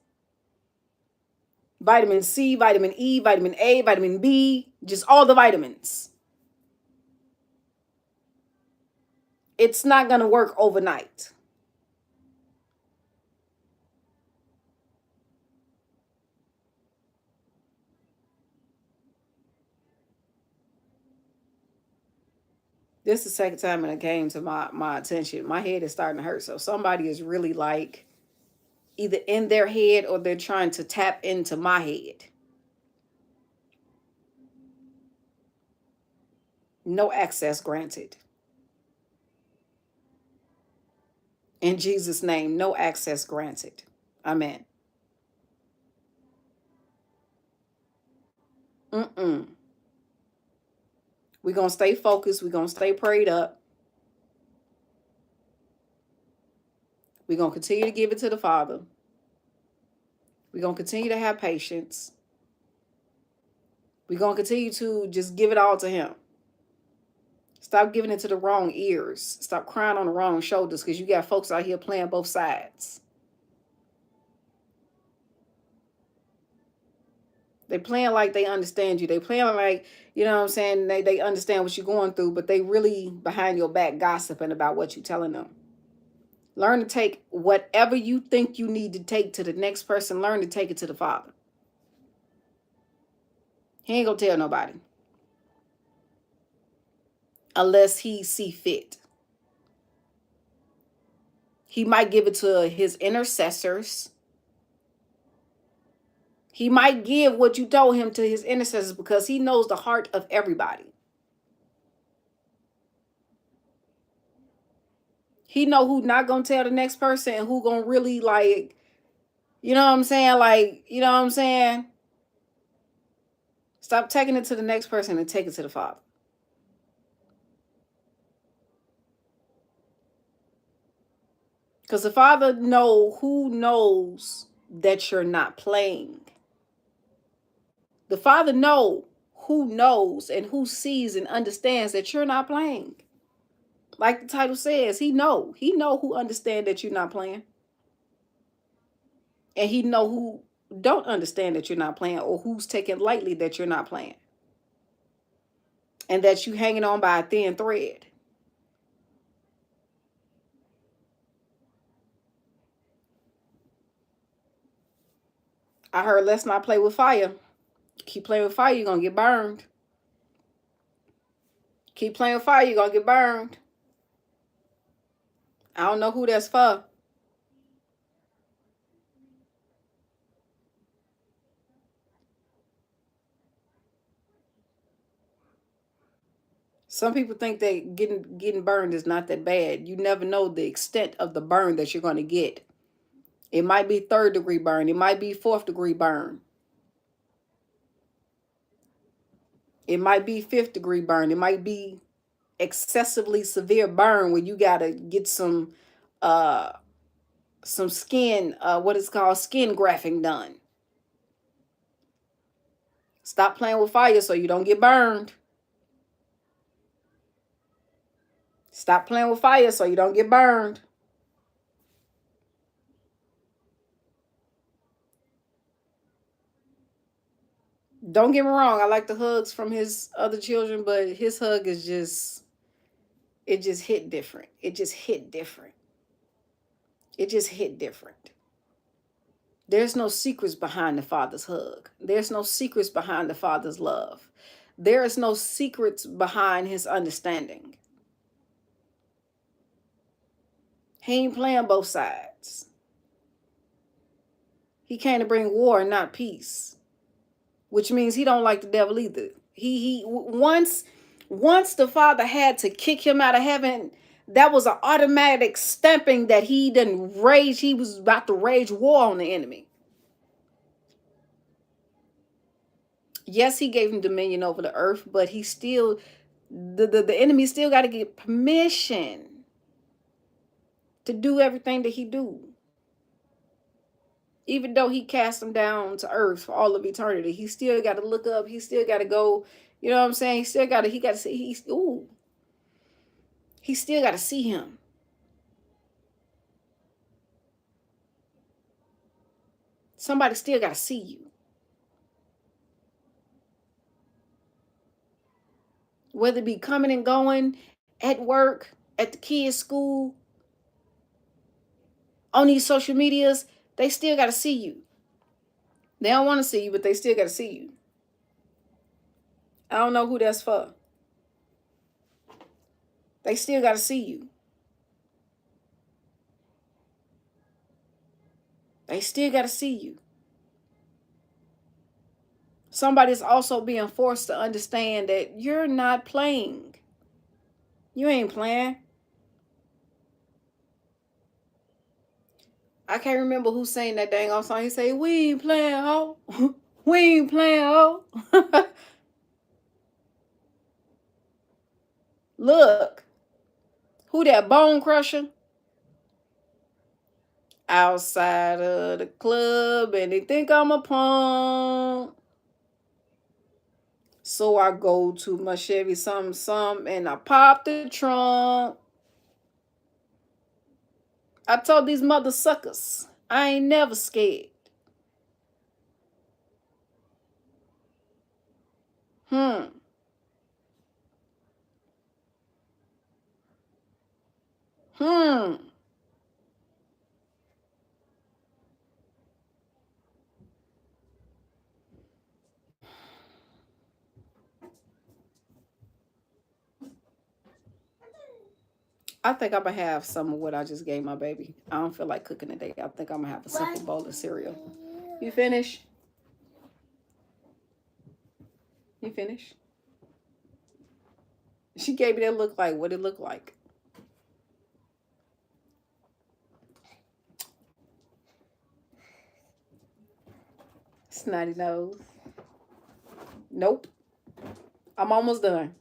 Vitamin C, vitamin E, vitamin A, vitamin B, just all the vitamins. It's not going to work overnight. This is the second time it came to my attention. My head is starting to hurt. So somebody is really like either in their head or they're trying to tap into my head. No access granted. In Jesus' name, no access granted. Amen. We're going to stay focused. We're going to stay prayed up. We're going to continue to give it to the Father. We're going to continue to have patience. We're going to continue to just give it all to Him. Stop giving it to the wrong ears. Stop crying on the wrong shoulders because you got folks out here playing both sides. They playing like they understand you. They playing like, you know what I'm saying, they understand what you're going through, but they really behind your back gossiping about what you're telling them. Learn to take whatever you think you need to take to the next person. Learn to take it to the Father. He ain't gonna tell nobody. Unless He see fit. He might give it to His intercessors. He might give what you told Him to His intercessors because He knows the heart of everybody. He know who not gonna tell the next person and who gonna really like, you know what I'm saying? Like, you know what I'm saying? Stop taking it to the next person and take it to the Father. Because the Father knows that you're not playing. The Father who knows and who sees and understands that you're not playing. Like the title says, He know who understand that you're not playing. And He know who don't understand that you're not playing or who's taking lightly that you're not playing. And that you hanging on by a thin thread. I heard let's not play with fire. Keep playing with fire, you're going to get burned. Keep playing with fire, you're going to get burned. I don't know who that's for. Some people think that getting burned is not that bad. You never know the extent of the burn that you're going to get. It might be 3rd degree burn. It might be 4th degree burn. It might be 5th degree burn. It might be excessively severe burn where you got to get some skin, what is called skin grafting done. Stop playing with fire so you don't get burned. Stop playing with fire so you don't get burned. Don't get me wrong, I like the hugs from his other children, but his hug is just, it just hit different. It just hit different. It just hit different. There's no secrets behind the Father's hug. There's no secrets behind the Father's love. There is no secrets behind his understanding. He ain't playing both sides. He came to bring war and not peace, which means he don't like the devil either. Once the Father had to kick him out of heaven, that was an automatic stamping that he didn't rage. He was about to rage war on the enemy. Yes, he gave him dominion over the earth, but he still, the enemy still got to get permission to do everything that he do. Even though he cast him down to earth for all of eternity, he still got to look up. He still got to go. You know what I'm saying? He still got to. He got to see. He still got to see him. Somebody still got to see you. Whether it be coming and going, at work, at the kids' school, on these social medias, they still got to see you. They don't want to see you, but they still got to see you. I don't know who that's for. They still got to see you. They still got to see you. Somebody's also being forced to understand that you're not playing. You ain't playing. I can't remember who sang that dang old song. He say, "We ain't playing, ho. We ain't playing, ho." Look, who that Bone Crusher? Outside of the club, and they think I'm a punk. So I go to my Chevy some, and I pop the trunk. I told these mother suckers, I ain't never scared. Hmm. I think I'm gonna have some of what I just gave my baby. I don't feel like cooking today. I think I'm gonna have a simple bowl of cereal. You finish? You finish? She gave me that look like what it looked like. Snotty nose. Nope. I'm almost done.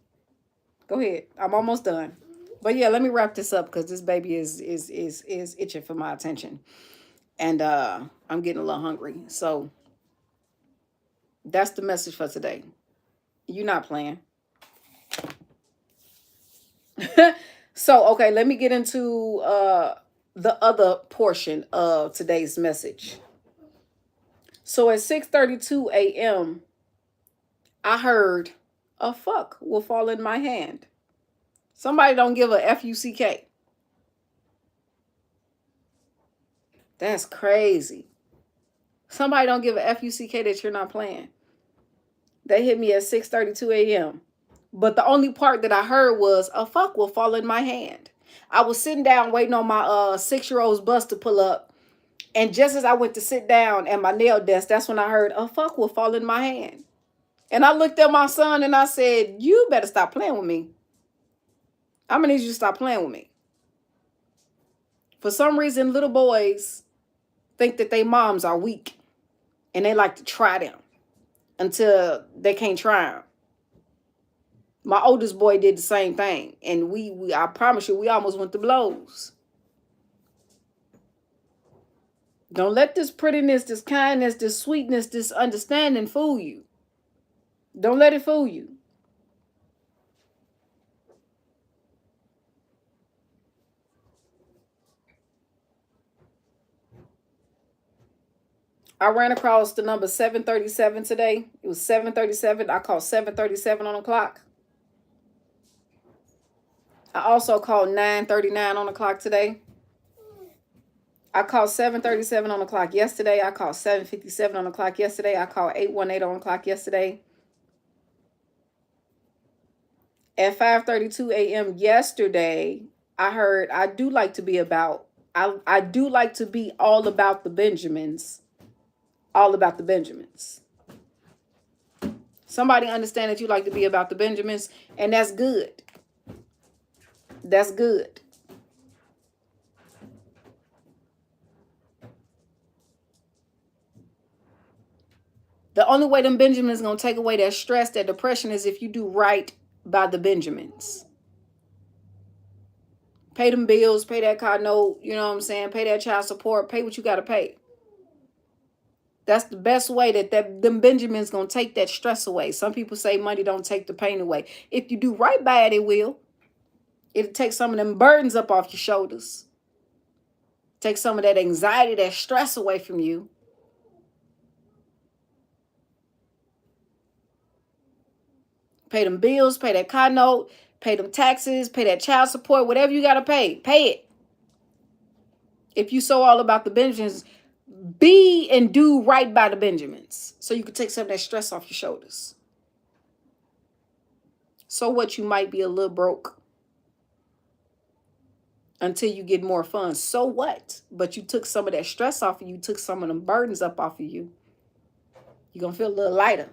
Go ahead. I'm almost done. But yeah, let me wrap this up because this baby is itching for my attention. And I'm getting a little hungry. So that's the message for today. You're not playing. So, okay, let me get into the other portion of today's message. So at 6:32 a.m., I heard a fuck will fall in my hand. Somebody don't give a F-U-C-K. That's crazy. Somebody don't give a F-U-C-K that you're not playing. They hit me at 6:32 a.m. But the only part that I heard was a fuck will fall in my hand. I was sitting down waiting on my 6-year-old's bus to pull up. And just as I went to sit down at my nail desk, that's when I heard a fuck will fall in my hand. And I looked at my son and I said, you better stop playing with me. I'm going to need you to stop playing with me. For some reason, little boys think that their moms are weak. And they like to try them until they can't try them. My oldest boy did the same thing. And we I promise you, we almost went to blows. Don't let this prettiness, this kindness, this sweetness, this understanding fool you. Don't let it fool you. I ran across the number 737 today. It was 737. I called 737 on the clock. I also called 9:39 on the clock today. I called 7:37 on the clock yesterday. I called 7:57 on the clock yesterday. I called 8:18 on the clock yesterday. At 5:32 a.m. yesterday, I heard I do like to be all about the Benjamins. All about the Benjamins. Somebody understand that you like to be about the Benjamins, and that's good. That's good. The only way them Benjamins gonna take away that stress, that depression, is if you do right by the Benjamins. Pay them bills, pay that car note, you know what I'm saying? Pay that child support, pay what you gotta pay. That's the best way that them Benjamins gonna take that stress away. Some people say money don't take the pain away. If you do right by it, it will. It'll take some of them burdens up off your shoulders. Take some of that anxiety, that stress away from you. Pay them bills, pay that car note, pay them taxes, pay that child support, whatever you got to pay it. If you so all about the Benjamins, be and do right by the Benjamins so you can take some of that stress off your shoulders. So what, you might be a little broke until you get more funds. So what? But you took some of that stress off of you, took some of them burdens up off of you. You're going to feel a little lighter.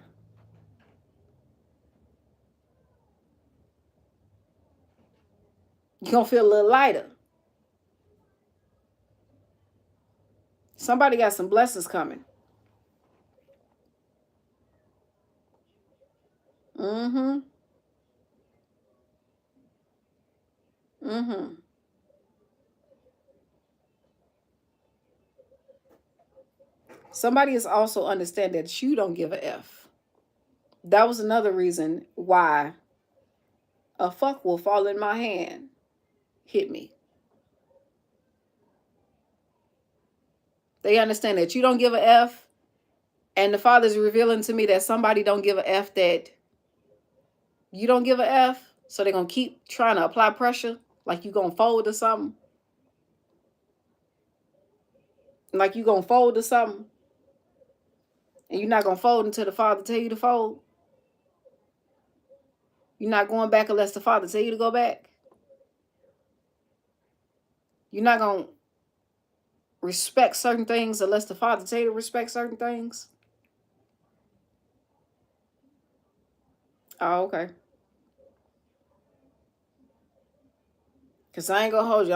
You're going to feel a little lighter. Somebody got some blessings coming. Mm-hmm. Mm-hmm. Somebody is also understand that you don't give a F. That was another reason why a fuck will fall in my hand hit me. They understand that you don't give a F, and the Father's revealing to me that somebody don't give a F, that you don't give a F, so they're going to keep trying to apply pressure like you going to fold or something. Like you going to fold or something. And you're not going to fold until the Father tell you to fold. You're not going back unless the Father tell you to go back. You're not going to respect certain things unless the Father tell you to respect certain things. Oh, okay. Because I ain't going to hold you.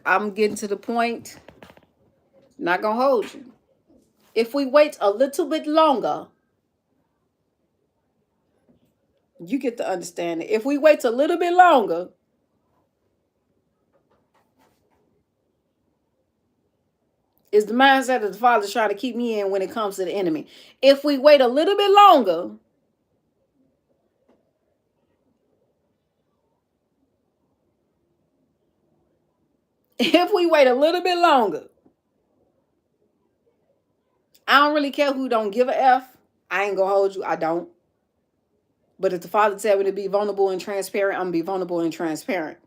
I'm getting to the point. Not going to hold you. If we wait a little bit longer, you get to understand it. If we wait a little bit longer, is the mindset that the Father's trying to keep me in when it comes to the enemy. If we wait a little bit longer, I don't really care who don't give a F. I ain't gonna hold you. I don't. But if the Father tell me to be vulnerable and transparent, I'm gonna be vulnerable and transparent.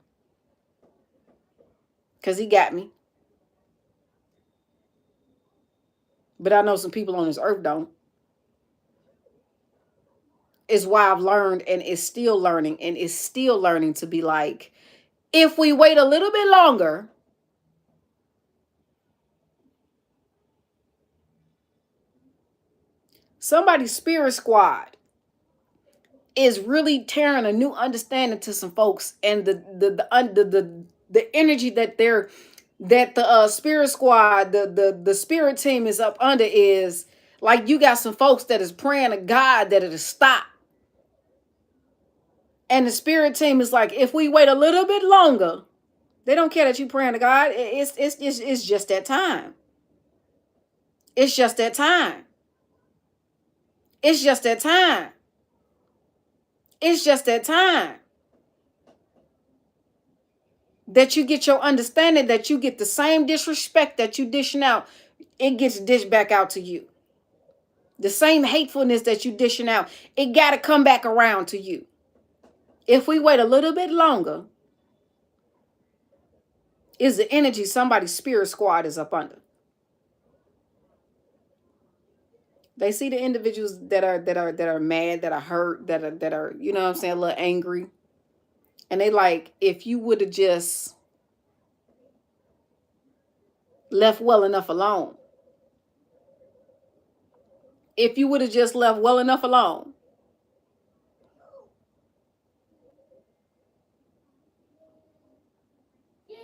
Because he got me. But I know some people on this earth don't. It's why I've learned and is still learning to be like, if we wait a little bit longer, somebody's spirit squad is really tearing a new understanding to some folks, and the energy that the spirit squad, the spirit team is up under is like, you got some folks that is praying to God that it'll stop. And the spirit team is like, if we wait a little bit longer, they don't care that you praying to God. It's just that time. It's just that time. It's just that time. It's just that time. That you get your understanding, that you get the same disrespect that you dishing out, it gets dished back out to you. The same hatefulness that you dishing out, it got to come back around to you. If we wait a little bit longer, is the energy somebody's spirit squad is up under. They see the individuals that are mad, that are hurt, that are, you know what I'm saying, a little angry. And they like, if you would have just left well enough alone. If you would have just left well enough alone.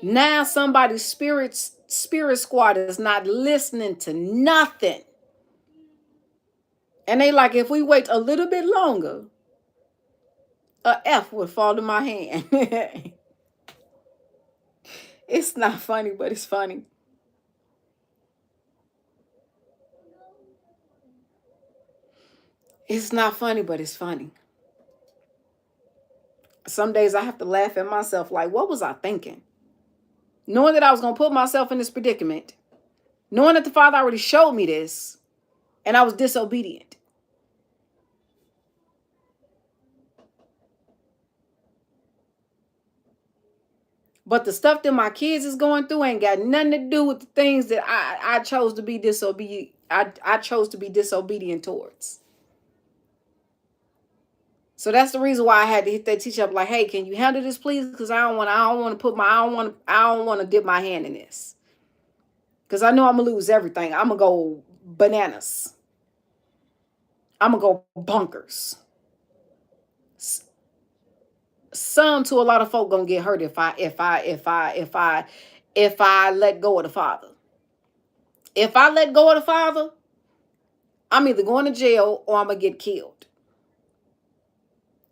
Now somebody's spirit squad is not listening to nothing. And they like, if we wait a little bit longer, a F would fall to my hand. It's not funny, but it's funny. It's not funny, but it's funny. Some days I have to laugh at myself like, what was I thinking? Knowing that I was going to put myself in this predicament. Knowing that the Father already showed me this. And I was disobedient. But the stuff that my kids is going through ain't got nothing to do with the things that I chose to be disobedient. I chose to be disobedient towards. So that's the reason why I had to hit that teacher up like, hey, can you handle this, please? Because I don't want to dip my hand in this. Because I know I'm gonna lose everything. I'm gonna go bananas. I'm gonna go bonkers. Some to a lot of folk gonna get hurt if I let go of the Father. If I let go of the Father, I'm either going to jail or I'm gonna get killed.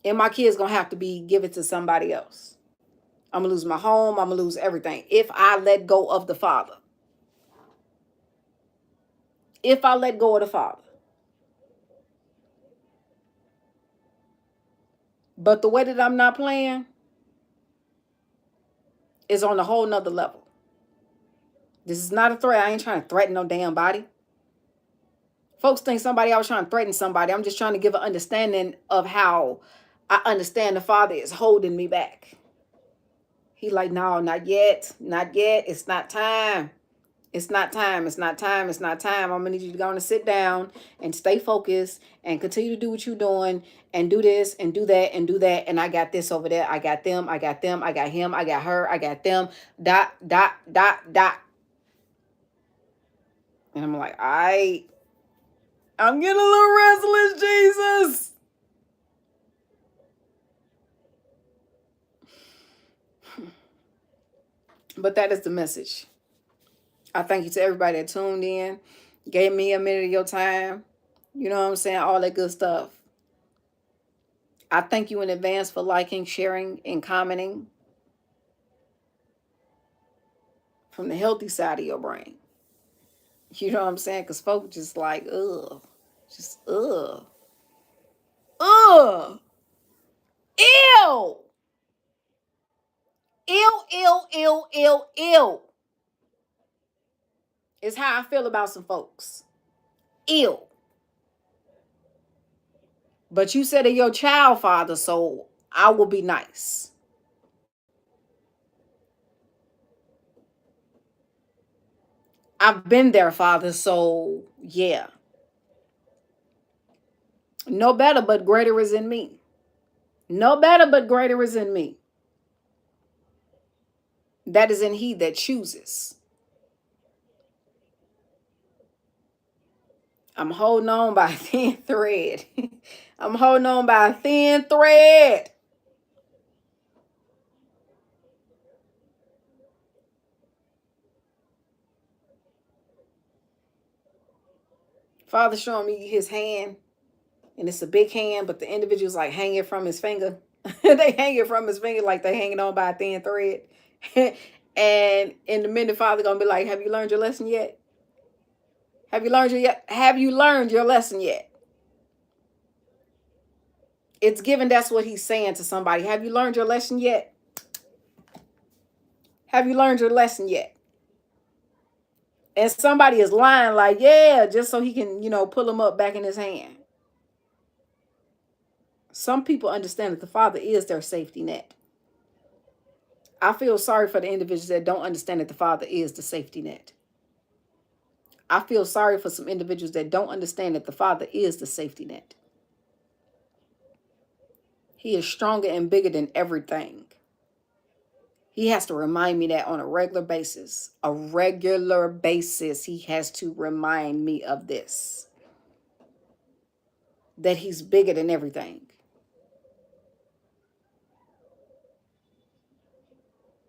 And my kids gonna have to be given to somebody else. I'm gonna lose my home, I'm gonna lose everything. If I let go of the Father. If I let go of the Father. But the way that I'm not playing is on a whole nother level. This is not a threat. I ain't trying to threaten no damn body. Folks think I was trying to threaten somebody. I'm just trying to give an understanding of how I understand the Father is holding me back. He like, no, not yet. Not yet. It's not time. It's not time. It's not time. It's not time. I'm going to need you to go and sit down and stay focused and continue to do what you're doing and do this and do that and do that. And I got this over there. I got them. I got them. I got him. I got her. I got them. Dot, dot, dot, dot. And I'm like, I'm getting a little restless, Jesus. But that is the message. I thank you to everybody that tuned in, gave me a minute of your time. You know what I'm saying? All that good stuff. I thank you in advance for liking, sharing, and commenting from the healthy side of your brain. You know what I'm saying? Because folks just like, ugh. Just, ugh. Ugh. Ew. Ew, ew, ew, ew, ew. Is how I feel about some folks. Ew. But you said that your child, Father, so I will be nice. I've been there, Father, so yeah. No better, but greater is in me. No better, but greater is in me. That is in he that chooses. I'm holding on by a thin thread. I'm holding on by a thin thread. Father showing me his hand, and it's a big hand, but the individual's like hanging from his finger. They hang it from his finger like they hanging on by a thin thread. And in the minute, Father gonna be like, have you learned your lesson yet? Have you learned your lesson yet? It's given that's what he's saying to somebody. Have you learned your lesson yet? Have you learned your lesson yet? And somebody is lying like, yeah, just so he can, pull them up back in his hand. Some people understand that the Father is their safety net. I feel sorry for the individuals that don't understand that the Father is the safety net. I feel sorry for some individuals that don't understand that the Father is the safety net. He is stronger and bigger than everything. He has to remind me that on a regular basis. A regular basis, he has to remind me of this. That he's bigger than everything.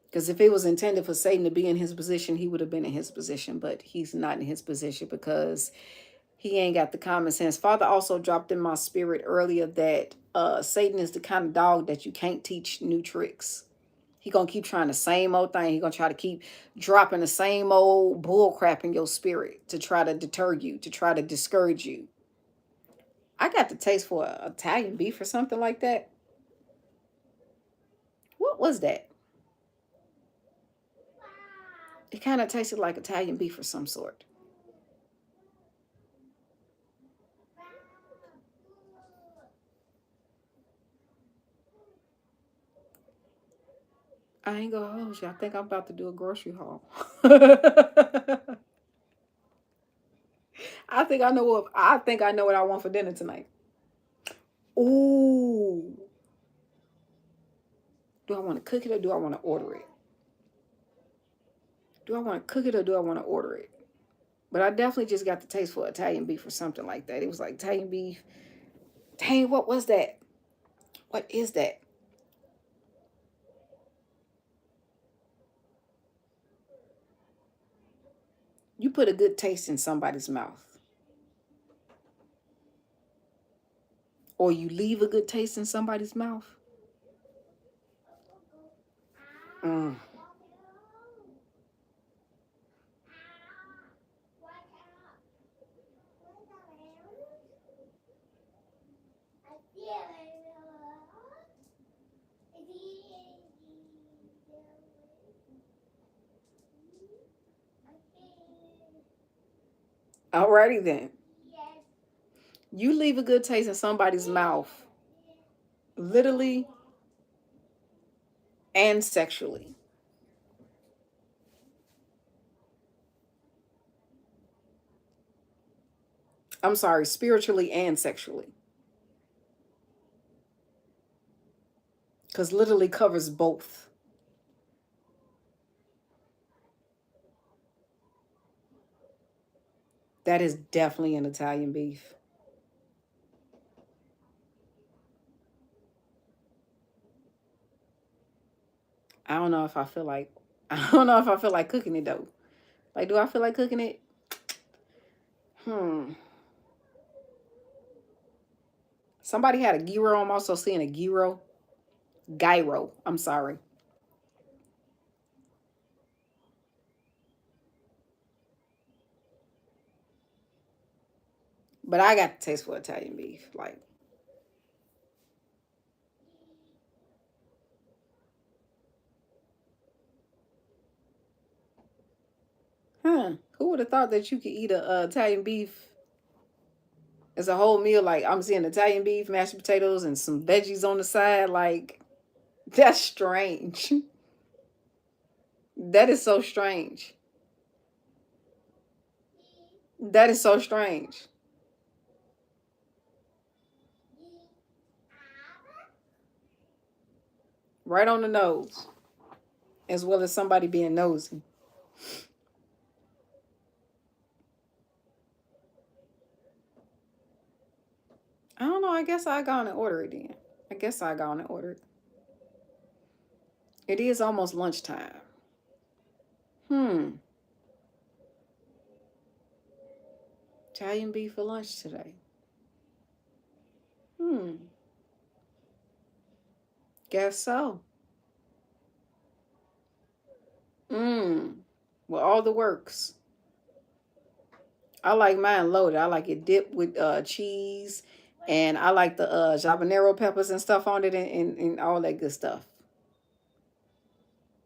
Because if it was intended for Satan to be in his position, he would have been in his position. But he's not in his position because he ain't got the common sense. Father also dropped in my spirit earlier that Satan is the kind of dog that you can't teach new tricks. He gonna keep trying the same old thing. He gonna try to keep dropping the same old bull crap in your spirit to try to deter you, to try to discourage you. I got the taste for Italian beef or something like that. What was that? It kind of tasted like Italian beef of some sort. I ain't gonna hold you. I think I'm about to do a grocery haul. I think I know what I want for dinner tonight. Ooh. Do I want to cook it or do I want to order it? Do I want to cook it or do I want to order it? But I definitely just got the taste for Italian beef or something like that. It was like Italian beef. Dang, what was that? What is that? You put a good taste in somebody's mouth. Or you leave a good taste in somebody's mouth. Mm. Alrighty then. You leave a good taste in somebody's mouth, literally and sexually. I'm sorry, spiritually and sexually. Because literally covers both. That is definitely an Italian beef. I don't know if I feel like cooking it though. Like, do I feel like cooking it? Somebody had a gyro. I'm also seeing a gyro. Gyro. I'm sorry. But I got the taste for Italian beef. Like, who would have thought that you could eat a Italian beef as a whole meal? Like, I'm seeing Italian beef, mashed potatoes, and some veggies on the side. Like, that's strange. That is so strange. That is so strange. Right on the nose. As well as somebody being nosy. I don't know. I guess I go and order it then. I guess I go and order it. It is almost lunchtime. Italian beef for lunch today. Guess so. Well, all the works. I like mine loaded. I like it dipped with cheese. And I like the habanero peppers and stuff on it and all that good stuff.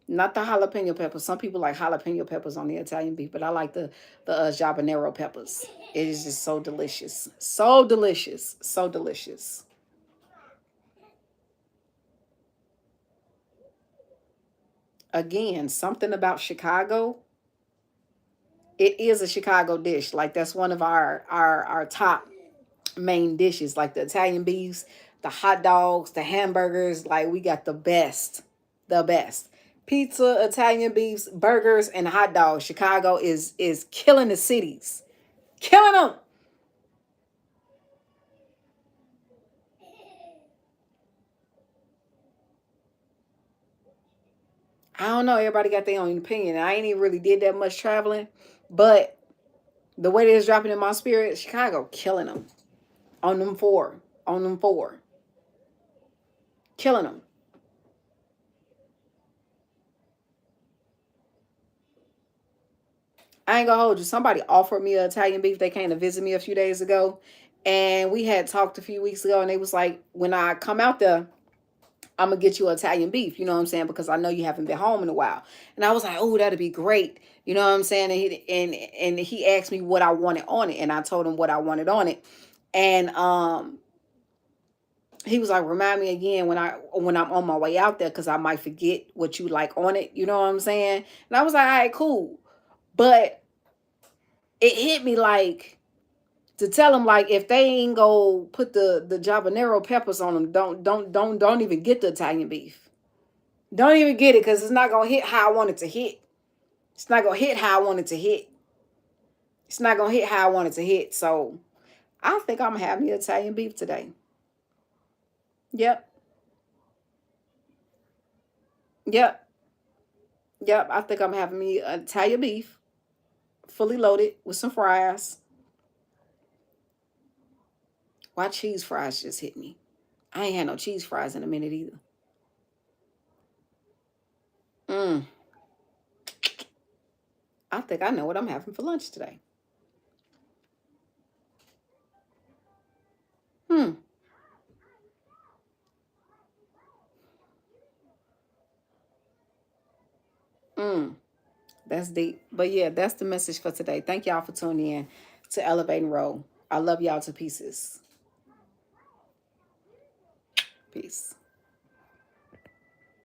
Not the jalapeno peppers. Some people like jalapeno peppers on the Italian beef, but I like the habanero peppers. It is just so delicious. So delicious. So delicious. again, something about Chicago. It is a Chicago dish. Like that's one of our top main dishes, like the Italian beefs, the hot dogs, the hamburgers. Like we got the best, the best pizza, Italian beefs, burgers, and hot dogs. Chicago is killing the cities, killing them. I don't know. Everybody got their own opinion. I ain't even really did that much traveling, but the way that it's dropping in my spirit, Chicago killing them on them four, on them four, killing them. I ain't gonna hold you. Somebody offered me a Italian beef. They came to visit me a few days ago, and we had talked a few weeks ago. And they was like, when I come out there, I'm gonna get you Italian beef. You know what I'm saying? Because I know you haven't been home in a while. And I was like, oh, that'd be great. You know what I'm saying? And he asked me what I wanted on it, and I told him what I wanted on it. And he was like, remind me again when I'm on my way out there, because I might forget what you like on it. You know what I'm saying? And I was like, all right, cool. But it hit me like to tell them, like, if they ain't go put the habanero peppers on them, don't even get the Italian beef. Don't even get it, because it's not gonna hit how I want it to hit. It's not gonna hit how I want it to hit. It's not gonna hit how I want it to hit. So I think I'm gonna have me Italian beef today. Yep, yep, yep. I think I'm having me Italian beef, fully loaded with some fries. Why cheese fries just hit me? I ain't had no cheese fries in a minute either. Mm, I think I know what I'm having for lunch today. Hmm. Mm. That's deep. But yeah, that's the message for today. Thank y'all for tuning in to Elevate and Roll. I love y'all to pieces. Peace.